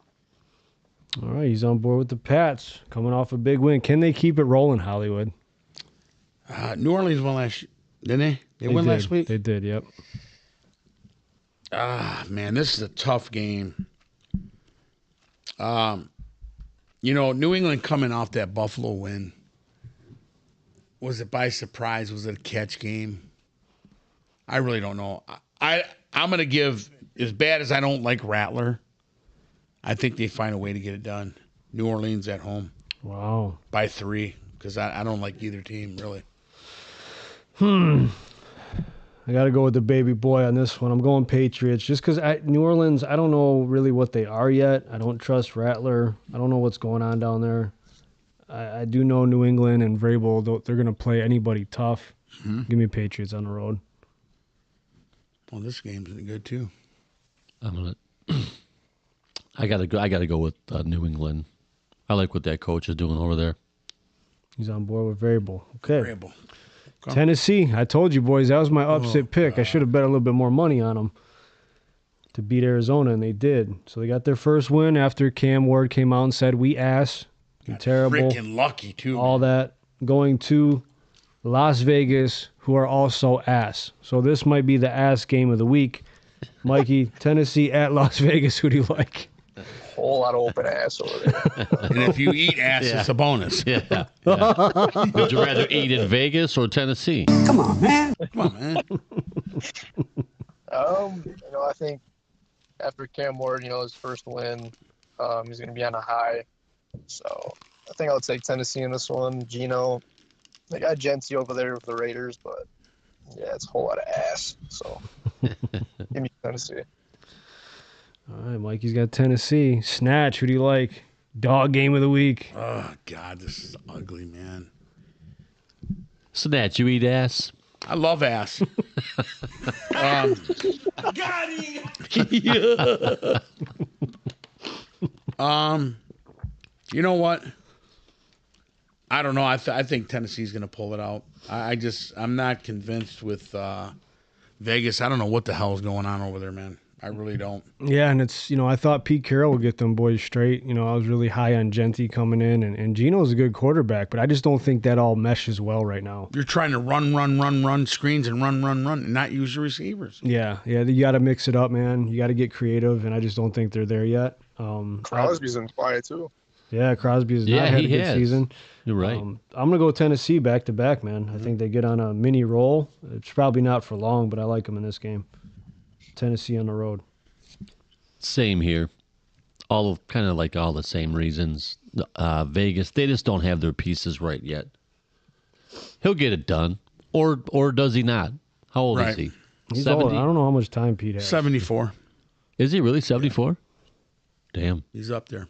All right, he's on board with the Pats, coming off a big win. Can they keep it rolling, Hollywood? New Orleans won last year, didn't they? They won did. last week? They did, yep. Man, this is a tough game. New England coming off that Buffalo win. Was it by surprise? Was it a catch game? I really don't know. I'm going to give, as bad as I don't like Rattler, I think they find a way to get it done. New Orleans at home. Wow. By 3, because I don't like either team, really. I got to go with the baby boy on this one. I'm going Patriots just because New Orleans, I don't know really what they are yet. I don't trust Rattler. I don't know what's going on down there. I do know New England and Vrabel, they're going to play anybody tough. Mm-hmm. Give me Patriots on the road. Well, this game's good, too. I gotta go with New England. I like what that coach is doing over there. He's on board with Vrabel. Okay. Vrabel. Tennessee. I told you, boys, that was my upset pick. I should have bet a little bit more money on them to beat Arizona, and they did. So they got their first win after Cam Ward came out and said, we ass. You're terrible. Freaking lucky, too. All that. Going to Las Vegas, who are also ass. So this might be the ass game of the week. Mikey, Tennessee at Las Vegas. Who do you like? Whole lot of open ass over there. And if you eat ass, it's a bonus. Yeah. Would you rather eat in Vegas or Tennessee? Come on, man. I think after Cam Ward, his first win, he's going to be on a high. So I think I'll take Tennessee in this one. Gino, they got Genty over there with the Raiders, but yeah, it's a whole lot of ass. So give me Tennessee. All right, Mikey's got Tennessee. Snatch, who do you like? Dog game of the week. Oh, God, this is ugly, man. Snatch, you eat ass? I love ass. Got him. You know what? I don't know. I think Tennessee's going to pull it out. I'm not convinced with Vegas. I don't know what the hell is going on over there, man. I really don't. Yeah, and it's, I thought Pete Carroll would get them boys straight. I was really high on Genty coming in, and Gino's a good quarterback, but I just don't think that all meshes well right now. You're trying to run screens and run, and not use your receivers. Yeah, you got to mix it up, man. You got to get creative, and I just don't think they're there yet. Crosby's in quiet, too. Yeah, Crosby's not had a good season. You're right. I'm going to go Tennessee back-to-back, man. I think they get on a mini roll. It's probably not for long, but I like them in this game. Tennessee on the road. Same here. All the same reasons. Vegas, they just don't have their pieces right yet. He'll get it done, or does he not? How old is he? He's 70? old. I don't know how much time Pete has. 74. Is he really 74? Yeah. Damn. He's up there.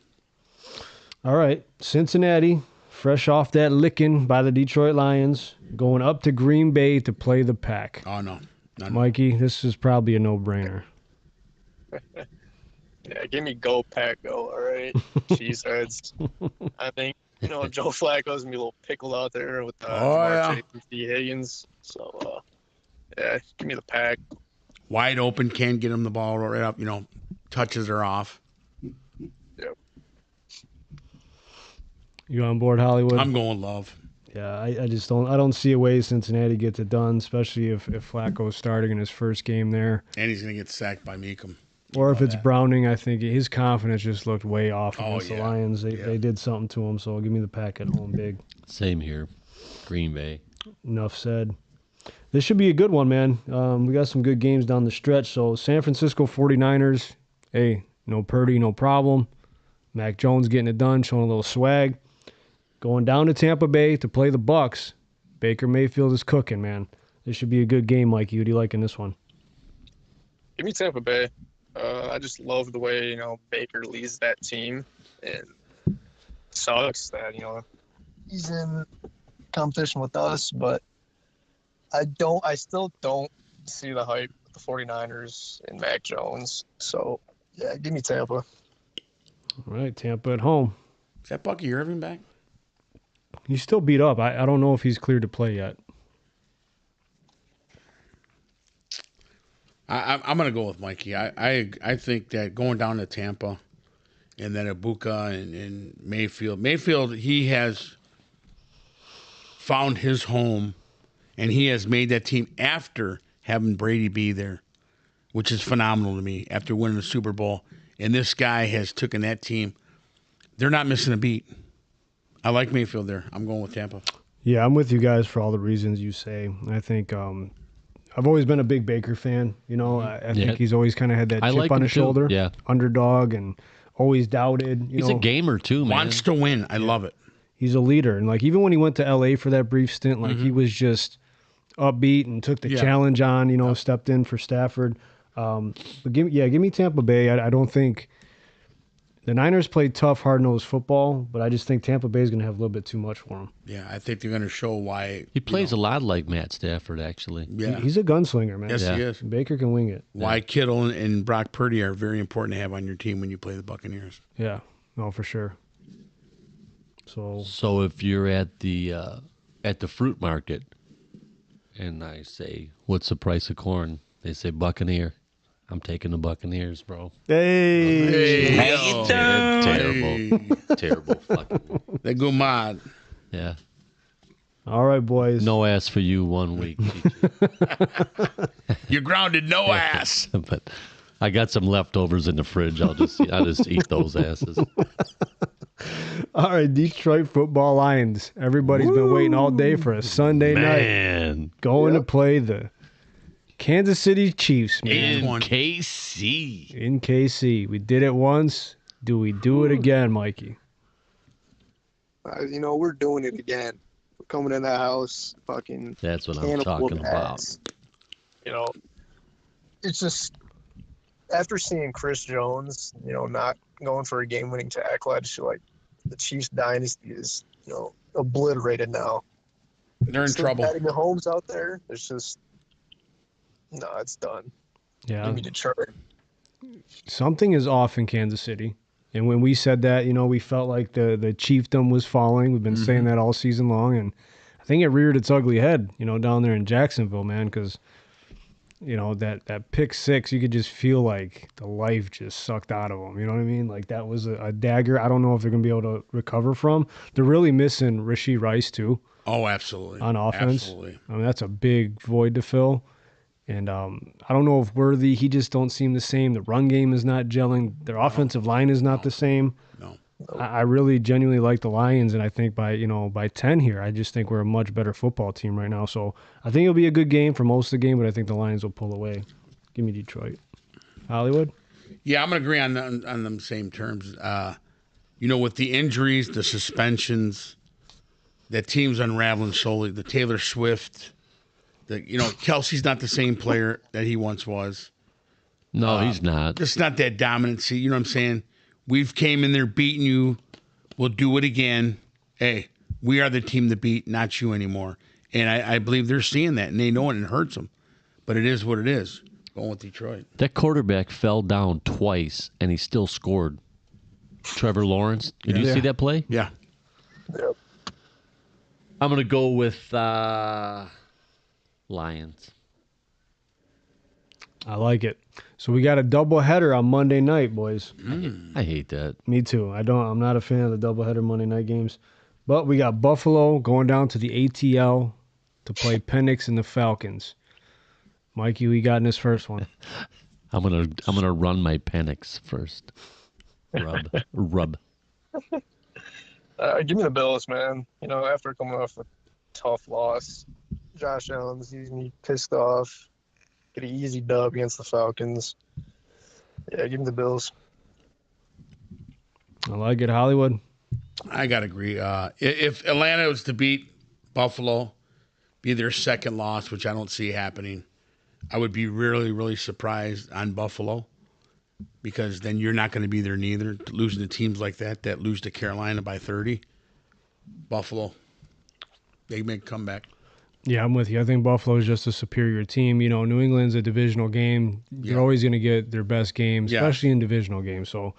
All right, Cincinnati, fresh off that licking by the Detroit Lions, going up to Green Bay to play the Pack. Oh, no. Mikey, this is probably a no-brainer. Yeah, give me go Pack go, all right? Cheeseheads. I think, Joe Flacco's going to be a little pickled out there with Chase and T. Higgins. So, yeah, give me the Pack. Wide open, can't get him the ball right up, touches are off. Yep. You on board, Hollywood? I'm going Love. Yeah, I just don't see a way Cincinnati gets it done, especially if Flacco's starting in his first game there. And he's going to get sacked by Meekum. Or if it's Browning, I think his confidence just looked way off against the Lions. They did something to him, so give me the Pack at home big. Same here. Green Bay. Enough said. This should be a good one, man. We got some good games down the stretch. So San Francisco 49ers, hey, no Purdy, no problem. Mac Jones getting it done, showing a little swag. Going down to Tampa Bay to play the Bucks. Baker Mayfield is cooking, man. This should be a good game, Mikey. Who do you like in this one? Give me Tampa Bay. I just love the way, Baker leads that team. And it sucks that, he's in competition with us, but I still don't see the hype with the 49ers and Mac Jones. So, yeah, give me Tampa. All right, Tampa at home. Is that Bucky Irving back? He's still beat up. I don't know if he's cleared to play yet. I'm going to go with Mikey. I think that going down to Tampa and then Ibuka and Mayfield, he has found his home, and he has made that team after having Brady be there, which is phenomenal to me, after winning the Super Bowl. And this guy has taken that team. They're not missing a beat. I like Mayfield there. I'm going with Tampa. Yeah, I'm with you guys for all the reasons you say. I think I've always been a big Baker fan. I think he's always kind of had that chip like on him his too. shoulder. Yeah. Underdog and always doubted. He's a gamer too, man. Wants to win. I love it. He's a leader. And even when he went to LA for that brief stint, he was just upbeat and took the challenge on, stepped in for Stafford. But give me Tampa Bay. I don't think the Niners played tough, hard-nosed football, but I just think Tampa Bay is going to have a little bit too much for him. Yeah, I think they're going to show why. He plays a lot like Matt Stafford, actually. Yeah. He's a gunslinger, man. Yes, he is. Baker can wing it. Why Kittle and Brock Purdy are very important to have on your team when you play the Buccaneers. Yeah, no, for sure. So if you're at the fruit market and I say, what's the price of corn? They say Buccaneer. I'm taking the Buccaneers, bro. Hey. Terrible fucking. They go mad. Yeah. All right, boys. No ass for you 1 week. You're grounded, no ass. But I got some leftovers in the fridge. I'll just eat those asses. All right, Detroit Football Lions. Everybody's been waiting all day for a Sunday night. Going to play the Kansas City Chiefs, man. In KC. In KC. We did it once. Do we do it again, Mikey? We're doing it again. We're coming in that house, fucking. That's what I'm talking about. It's just after seeing Chris Jones, not going for a game-winning tackle, I just feel like the Chiefs dynasty is, obliterated now. They're in trouble. Patty Mahomes out there, it's just. No, it's done. Yeah. Give me Detroit. Something is off in Kansas City. And when we said that, we felt like the chiefdom was falling. We've been saying that all season long. And I think it reared its ugly head, down there in Jacksonville, man, because, that pick six, you could just feel like the life just sucked out of them. You know what I mean? Like that was a dagger. I don't know if they're going to be able to recover from. They're really missing Rashee Rice, too. Oh, absolutely. On offense. Absolutely. I mean, that's a big void to fill. And I don't know if Worthy, he just don't seem the same. The run game is not gelling. Their offensive line is not the same. No. I really genuinely like the Lions, and I think by 10 here, I just think we're a much better football team right now. So I think it'll be a good game for most of the game, but I think the Lions will pull away. Give me Detroit. Hollywood? Yeah, I'm going to agree on them same terms. With the injuries, the suspensions, that team's unraveling slowly. The Taylor Swift... Kelsey's not the same player that he once was. No, he's not. Just not that dominancy. You know what I'm saying? We've came in there beating you. We'll do it again. Hey, we are the team to beat, not you anymore. And I believe they're seeing that, and they know it, and it hurts them. But it is what it is. Going with Detroit. That quarterback fell down twice, and he still scored. Trevor Lawrence. Did you see that play? Yeah. Yep. I'm going to go with... Lions. I like it. So we got a doubleheader on Monday night, boys. I hate that. Me too. I'm not a fan of the doubleheader Monday night games. But we got Buffalo going down to the ATL to play Penix and the Falcons. Mikey, who you got in this first one? I'm gonna run my Penix first. Rub. Give me the Bills, man. After coming off a tough loss, Josh Allen's using me pissed off. Get an easy dub against the Falcons. Yeah, give me the Bills. I like it, Hollywood. I got to agree. If Atlanta was to beat Buffalo, be their second loss, which I don't see happening, I would be really, really surprised on Buffalo. because then you're not going to be there neither. Losing to teams like that lose to Carolina by 30. Buffalo, they make a comeback. Yeah, I'm with you. I think Buffalo is just a superior team. You know, New England's a divisional game. You're always going to get their best games, especially in divisional games. So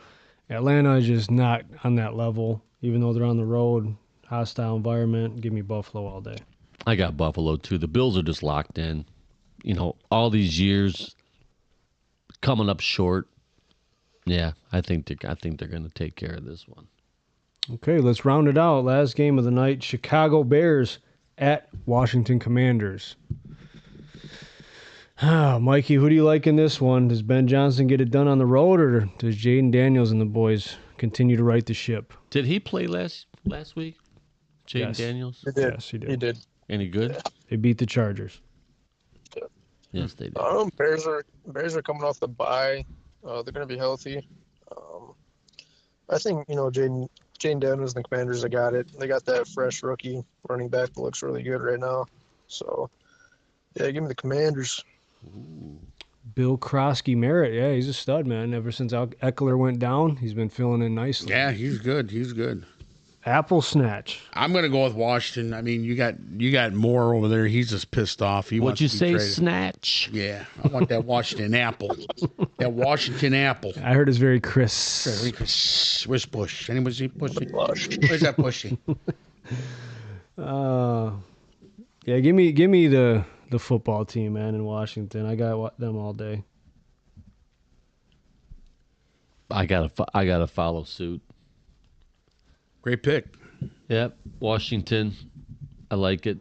Atlanta is just not on that level, even though they're on the road, hostile environment. Give me Buffalo all day. I got Buffalo too. The Bills are just locked in. You know, all these years coming up short. Yeah, I think they're going to take care of this one. Okay, let's round it out. Last game of the night, Chicago Bears at Washington Commanders. Mikey, who do you like in this one? Does Ben Johnson get it done on the road, or does Jaden Daniels and the boys continue to right the ship? Did he play last week? Jaden Daniels? He did. Yes, he did. He did. Any good? Yeah. They beat the Chargers. Yes, they did. Bears are coming off the bye. They're going to be healthy. I think, Jaden Daniels and the Commanders have got it. They got that fresh rookie running back that looks really good right now. So, yeah, give me the Commanders. Ooh. Bill Krosky Merritt, yeah, he's a stud, man. Ever since Eckler went down, he's been filling in nicely. Yeah, he's good. He's good. Apple snatch. I'm going to go with Washington. I mean, you got Moore over there. He's just pissed off. What'd you say, traded. Snatch? Yeah, I want that Washington apple. That Washington apple. I heard it's very crisp. Where's Bush? Anyone see Bushy? Where's that Bushy? Yeah, give me the football team, man, in Washington. I got them all day. I gotta follow suit. Great pick. Yep, Washington. I like it.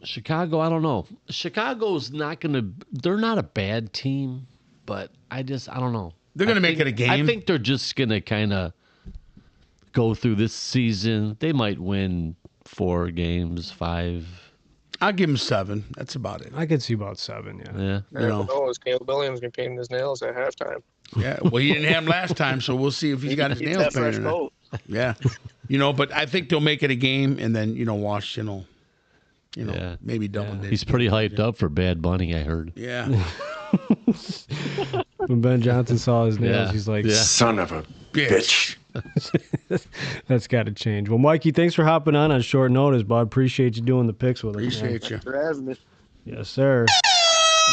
Chicago, I don't know. Chicago's not going to – they're not a bad team, but I don't know. They're going to make it a game. I think they're just going to kind of go through this season. They might win 4 games, 5. I'll give them 7. That's about it. I could see about 7, yeah. Is Caleb Williams going to paint his nails at halftime? Yeah, well, he didn't have them last time, so we'll see if he's got his nails painted. Yeah, but I think they'll make it a game, and then Washington will, maybe double digits. He's pretty hyped up for Bad Bunny, I heard. Yeah. When Ben Johnson saw his nails, he's like, "Son of a bitch." That's got to change. Well, Mikey, thanks for hopping on short notice, bud. Appreciate you doing the picks with us. Appreciate you. Thanks for having me. Yes, sir.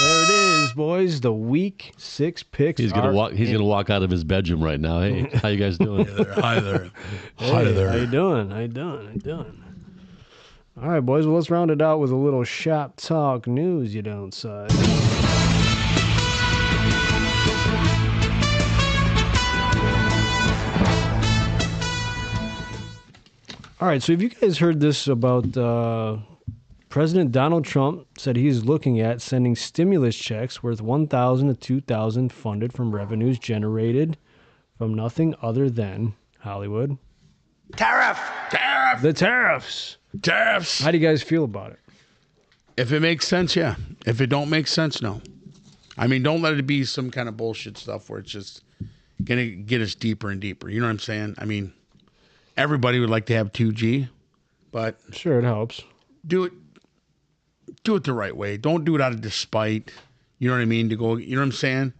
There it is, boys. The Week 6 picks. He's gonna walk out of his bedroom right now. Hey, how you guys doing? Hi there. Hi there. How you doing? All right, boys. Well, let's round it out with a little shop talk news. You don't say. All right. So, have you guys heard this about? President Donald Trump said he's looking at sending stimulus checks worth $1,000 to $2,000 funded from revenues generated from nothing other than Hollywood. Tariff! The tariffs. How do you guys feel about it? If it makes sense, yeah. If it don't make sense, no. I mean, don't let it be some kind of bullshit stuff where it's just going to get us deeper and deeper. You know what I'm saying? I mean, everybody would like to have 2G, but... Sure, it helps. Do it the right way. Don't do it out of despite. You know what I mean? You know what I'm saying?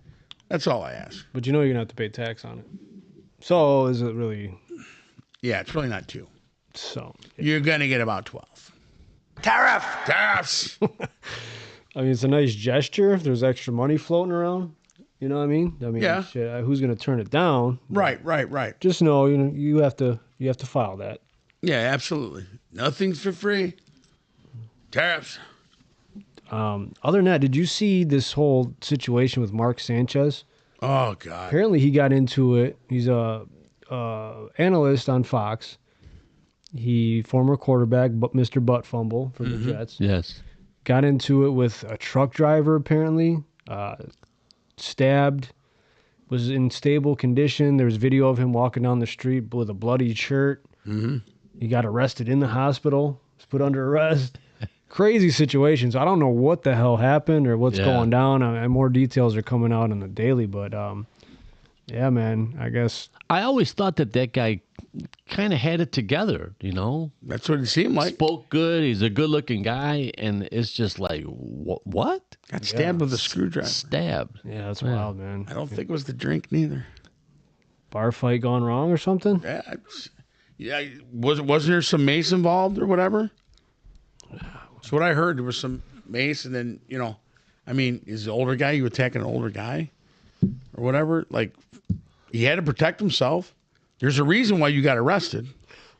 That's all I ask. But you're going to have to pay tax on it. So is it really? Yeah, it's really not 2. So you're going to get about 12. Tariffs. I mean, it's a nice gesture if there's extra money floating around. You know what I mean? Yeah. Shit, who's going to turn it down? Right. Just know, you have to file that. Yeah, absolutely. Nothing's for free. Tariffs. Other than that, did you see this whole situation with Mark Sanchez? Oh, God. Apparently he got into it. He's a analyst on Fox. He former quarterback, Mr. Butt Fumble for the Jets. Yes. Got into it with a truck driver, apparently. Stabbed. Was in stable condition. There's video of him walking down the street with a bloody shirt. Mm-hmm. He got arrested in the hospital. Was put under arrest. Crazy situations. I don't know what the hell happened or what's going down. More details are coming out on the daily, but Yeah, man. I guess. I always thought that guy kind of had it together, That's what it seemed like. Spoke good. He's a good-looking guy, and it's just like, what? Got stabbed with a screwdriver. Stabbed. Yeah, that's wild, man. I don't think it was the drink neither. Bar fight gone wrong or something? Yeah. Wasn't there some mace involved or whatever? That's what I heard. There was some mace, and then is the older guy, you attacking an older guy or whatever? Like, he had to protect himself. There's a reason why you got arrested,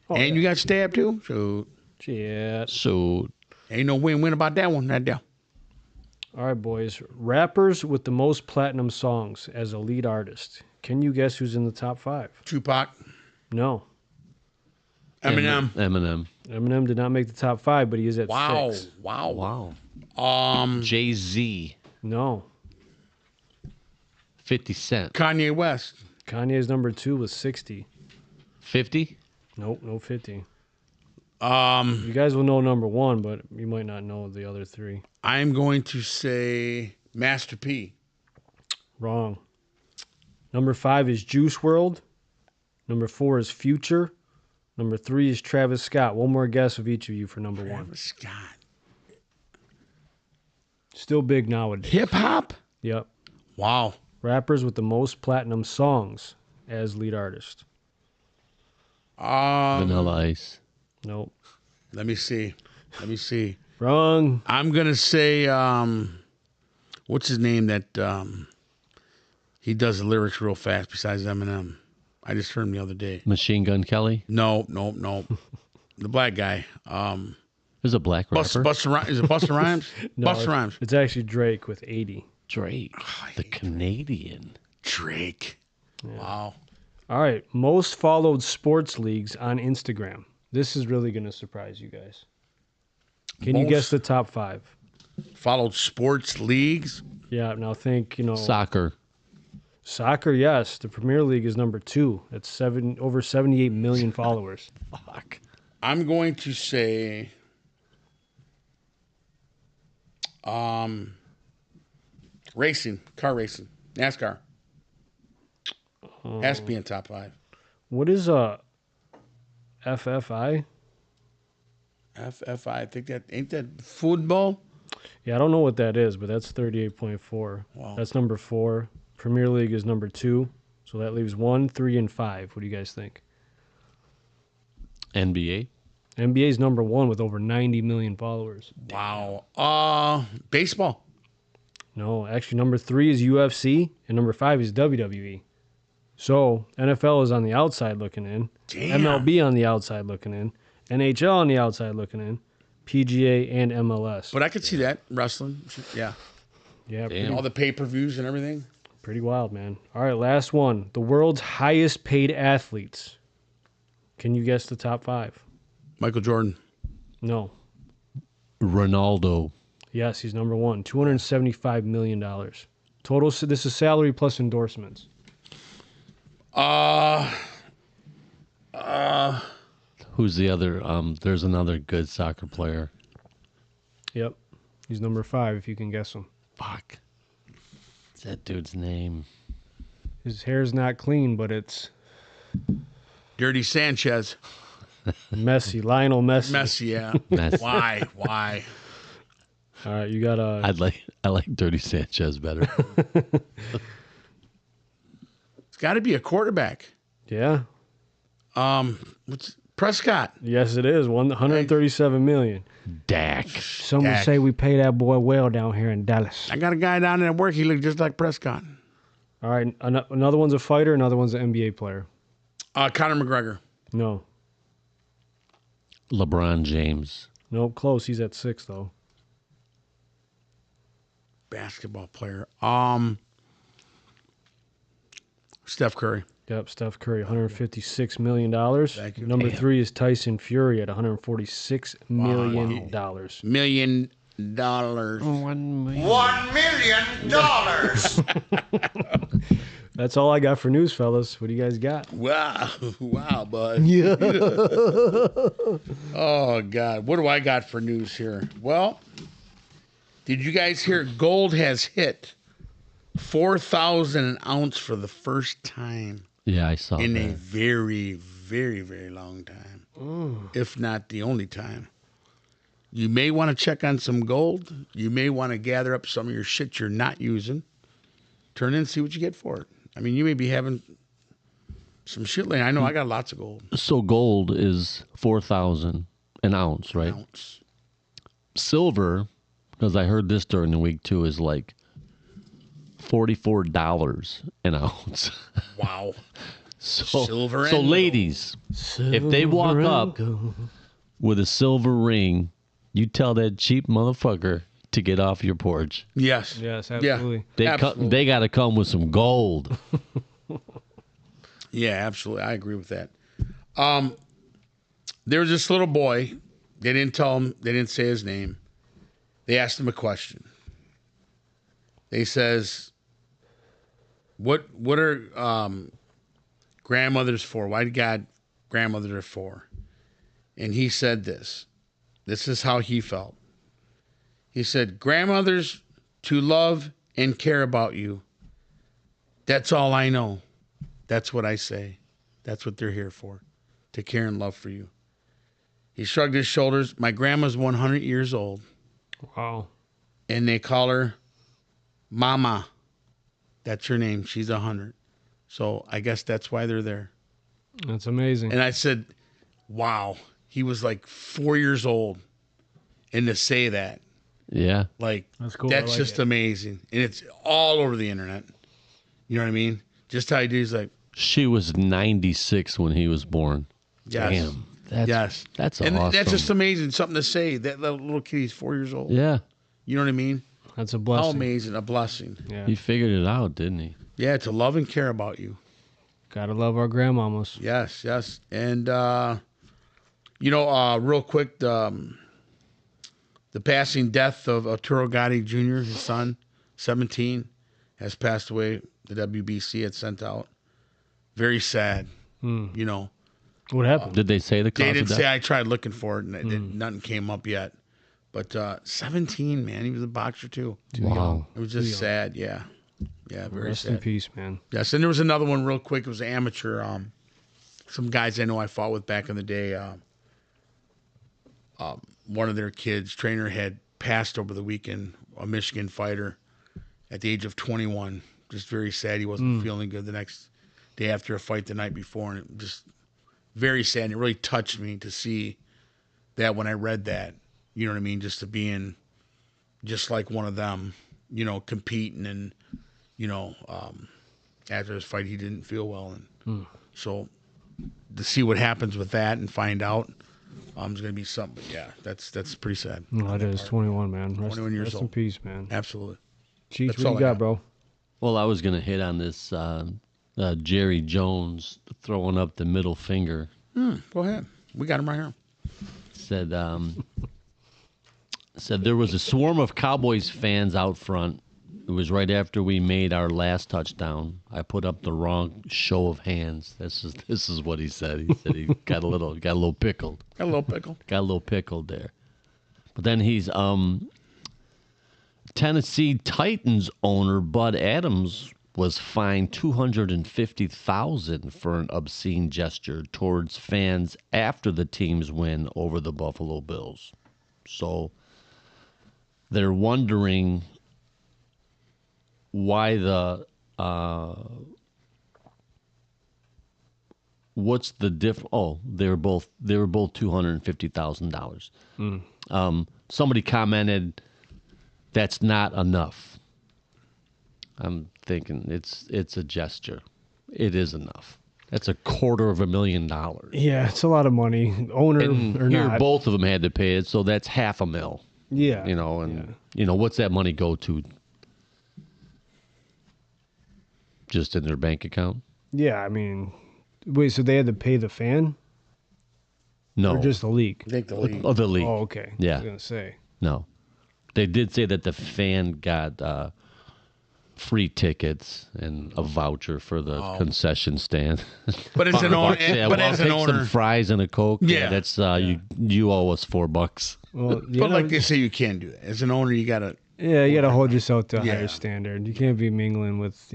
and you got stabbed too. So, Shit. So, ain't no win-win about that one. That deal. All right, boys. Rappers with the most platinum songs as a lead artist. Can you guess who's in the top 5? Tupac, No. Eminem. Eminem did not make the top 5, but he is at 6. Wow. Jay-Z, No. 50 Cent, Kanye West. Kanye's number 2 was 60. 50. Nope, no 50. You guys will know number 1, but you might not know the other 3. I'm going to say Master P. Wrong. Number 5 is Juice WRLD. Number 4 is Future. Number 3 is Travis Scott. One more guess of each of you for number 1. Travis Scott. Still big nowadays. Hip hop. Yep. Wow. Rappers with the most platinum songs as lead artist. Vanilla Ice. Nope. Let me see. Wrong. I'm gonna say what's his name that he does the lyrics real fast besides Eminem. I just heard him the other day. Machine Gun Kelly. No. The black guy. There's a black rapper. Busta Rhymes. Is it Busta Rhymes? No, Busta Rhymes. It's actually Drake with 80. Drake, the Canadian. Drake. Yeah. Wow. All right. Most followed sports leagues on Instagram. This is really going to surprise you guys. Can you guess the top 5? Followed sports leagues? Yeah. Now think, Soccer. Soccer, yes. The Premier League is number 2. That's over 78 million followers. Fuck. I'm going to say racing, car racing, NASCAR. Has to be in top 5. What is a FFI? FFI, I think that ain't that football. Yeah, I don't know what that is, but that's 38.4. Wow. That's number 4. Premier League is number 2. So that leaves 1, 3, and 5. What do you guys think? NBA. NBA is number 1 with over 90 million followers. Wow. Baseball. No, actually number 3 is UFC and number 5 is WWE. So NFL is on the outside looking in. Damn. MLB on the outside looking in. NHL on the outside looking in. PGA and MLS. But I could see that wrestling. Yeah. Yeah, all the pay-per-views and everything. pretty wild, man. All right, last one. The world's highest paid athletes. Can you guess the top 5? Michael Jordan. No. Ronaldo. Yes, he's number 1. $275 million. Total, this is salary plus endorsements. Who's the other? There's another good soccer player. Yep. He's number 5, if you can guess him. Fuck. What's that dude's name? His hair's not clean, but it's Dirty Sanchez. Messi. Lionel Messi. Messi, yeah. Messi. Why? All right, you got a... I like Dirty Sanchez better. It's got to be a quarterback. Yeah. What's Prescott? Yes, it is. 137 million. Dak. Some would say we pay that boy well down here in Dallas. I got a guy down there at work. He looked just like Prescott. All right, another one's a fighter, another one's an NBA player. Conor McGregor. No. LeBron James. Nope, close. He's at 6, though. Basketball player. Steph Curry. Yep, Steph Curry, $156 million. Thank you. Number 3 is Tyson Fury at $146 million. $1 million. $1 million. That's all I got for news, fellas. What do you guys got? Wow, bud. Yeah. Oh, God. What do I got for news here? Well, did you guys hear gold has hit 4,000 an ounce for the first time Yeah, I saw in a that. very, very, very long time, if not the only time. You may want to check on some gold. You may want to gather up some of your shit you're not using. Turn in and see what you get for it. I mean, you may be having some shit laying. I know I got lots of gold. So gold is 4,000 an ounce, right? Ounce. Silver, because I heard this during the week too, is like $44 an ounce. Wow. So, Silver and so gold. ladies, if they walk up with a silver ring, you tell that cheap motherfucker to get off your porch. Yes. Yes, absolutely. They got to come with some gold. Yeah, absolutely. I agree with that. There was this little boy. They didn't tell him. They didn't say his name. They asked him a question. They says, "What are grandmothers for? Why did God grandmothers are for?" And he said this. This is how he felt. He said, "Grandmothers to love and care about you. That's all I know. That's what I say. That's what they're here for, to care and love for you." He shrugged his shoulders. My grandma's 100 years old, Wow. and they call her Mama. That's her name. She's 100. So I guess that's why they're there. That's amazing. And I said, wow. He was like 4 years old. And to say that, Yeah. like, That's cool. that's I like just it. amazing. And it's all over the internet. You know what I mean? Just how he did. He's like, She was 96 when he was born. yes. Damn. That's, Yes. That's and awesome. that's just amazing. Something to say. That little kid, he's 4 years old. Yeah. You know what I mean? That's a How blessing. amazing. A blessing. Yeah. He figured it out, didn't he? Yeah, to love and care about you. Gotta love our grandmamas. Yes, yes. And, real quick, the passing death of Arturo Gotti Jr., his son, 17, has passed away. The WBC had sent out. Very sad, you know. What happened? Did they say the cause They of didn't death? say. I tried looking for it, and nothing came up yet. But 17, man, he was a boxer too. Wow. It was just sad, yeah. Yeah, very Rest sad. in peace, man. Yes, and there was another one real quick. It was an amateur. Some guys I know I fought with back in the day. One of their kids, trainer, had passed over the weekend, a Michigan fighter, at the age of 21. Just very sad. He wasn't feeling good the next day after a fight the night before, and it just very sad. And it really touched me to see that when I read that. You know what I mean? Just to be in, just like one of them, you know, competing and, you know, after his fight, he didn't feel well. And so to see what happens with that and find out, is going to be something. But yeah, that's pretty sad. No, it is 21, man. 21 years rest in old. peace, man. Absolutely. Cheech, That's what all you I got, got. bro? Well, I was going to hit on this Jerry Jones throwing up the middle finger. Go ahead. We got him right here. Said there was a swarm of Cowboys fans out front. It was right after we made our last touchdown. I put up the wrong show of hands. This is what he said. He said he got a little pickled. Got a little pickle. Got a little pickled there. But then he's Tennessee Titans owner Bud Adams was fined $250,000 for an obscene gesture towards fans after the team's win over the Buffalo Bills. So they're wondering why the what's the diff? Oh, they were both $250,000. Somebody commented that's not enough. I'm thinking it's a gesture. It is enough. That's $250,000. Yeah, it's a lot of money. Owner And or here, not. both of them had to pay it, so that's $500,000. Yeah. You know, and what's that money go to? Just in their bank account? Yeah, I mean, wait, so they had to pay the fan? No. Or just the league? I think the league. Oh, the league. Oh, okay. Yeah. I was going to say. No. They did say that the fan got free tickets and a voucher for the concession stand. But as an owner, Yeah, but well, as an take owner, some fries and a Coke. Yeah. That's you owe us $4. Well, but like they say, you can't do that. As an owner, you gotta Yeah, you got to hold yourself to a Yeah. higher standard. You can't be mingling with,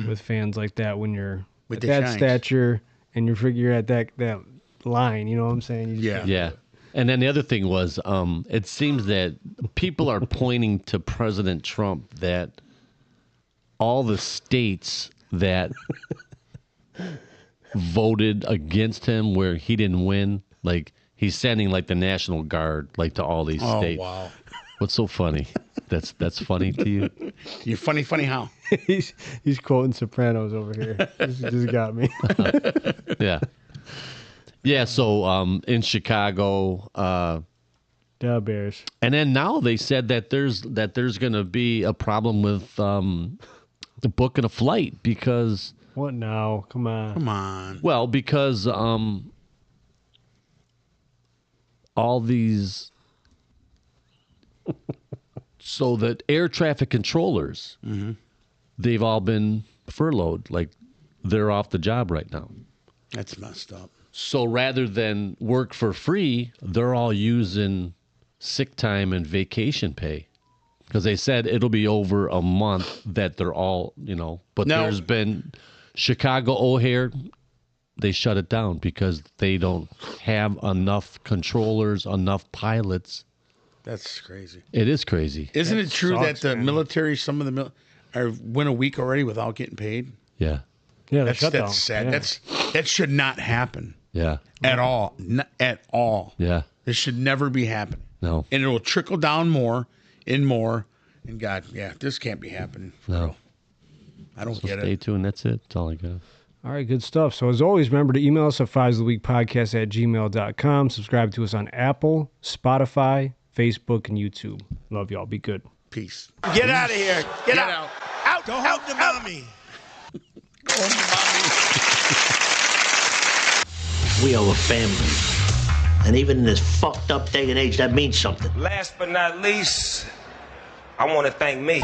with fans like that when you're With at the that shines. stature and you're at that line. You know what I'm saying? You just Yeah. can't- Yeah. And then the other thing was, it seems that people are pointing to President Trump that all the states that voted against him where he didn't win, like he's sending like the National Guard like to all these Oh, states. wow. What's so funny? That's funny to you? You're funny how? he's quoting Sopranos over here. This just got me. Yeah. Yeah, so in Chicago, Da Bears. and then now they said that there's going to be a problem with booking a flight because What now? Come on. Come on. well because all these so that air traffic controllers they've all been furloughed, like they're off the job right now. That's messed up. So rather than work for free, they're all using sick time and vacation pay because they said it'll be over a month that they're all, but No. there's been Chicago O'Hare, they shut it down because they don't have enough controllers, enough pilots. That's crazy. It is crazy. Isn't it true sucks, that the man. military, some of the went a week already without getting paid? Yeah. Yeah, the That's shutdown. sad. Yeah. That should not happen Yeah. at all. Not at all. Yeah. This should never be happening. No. And it will trickle down more and more. And God, yeah, this can't be happening. No. I don't So get stay it. tuned. That's it. That's all I got. All right, good stuff. So as always, remember to email us at fivesoftheweekpodcast@gmail.com. Subscribe to us on Apple, Spotify, Facebook, and YouTube. Love y'all. Be good. Peace. Get out of here. Get out. out. Out. Go home to mommy. We are a family. And even in this fucked up day and age, that means something. Last but not least, I want to thank me.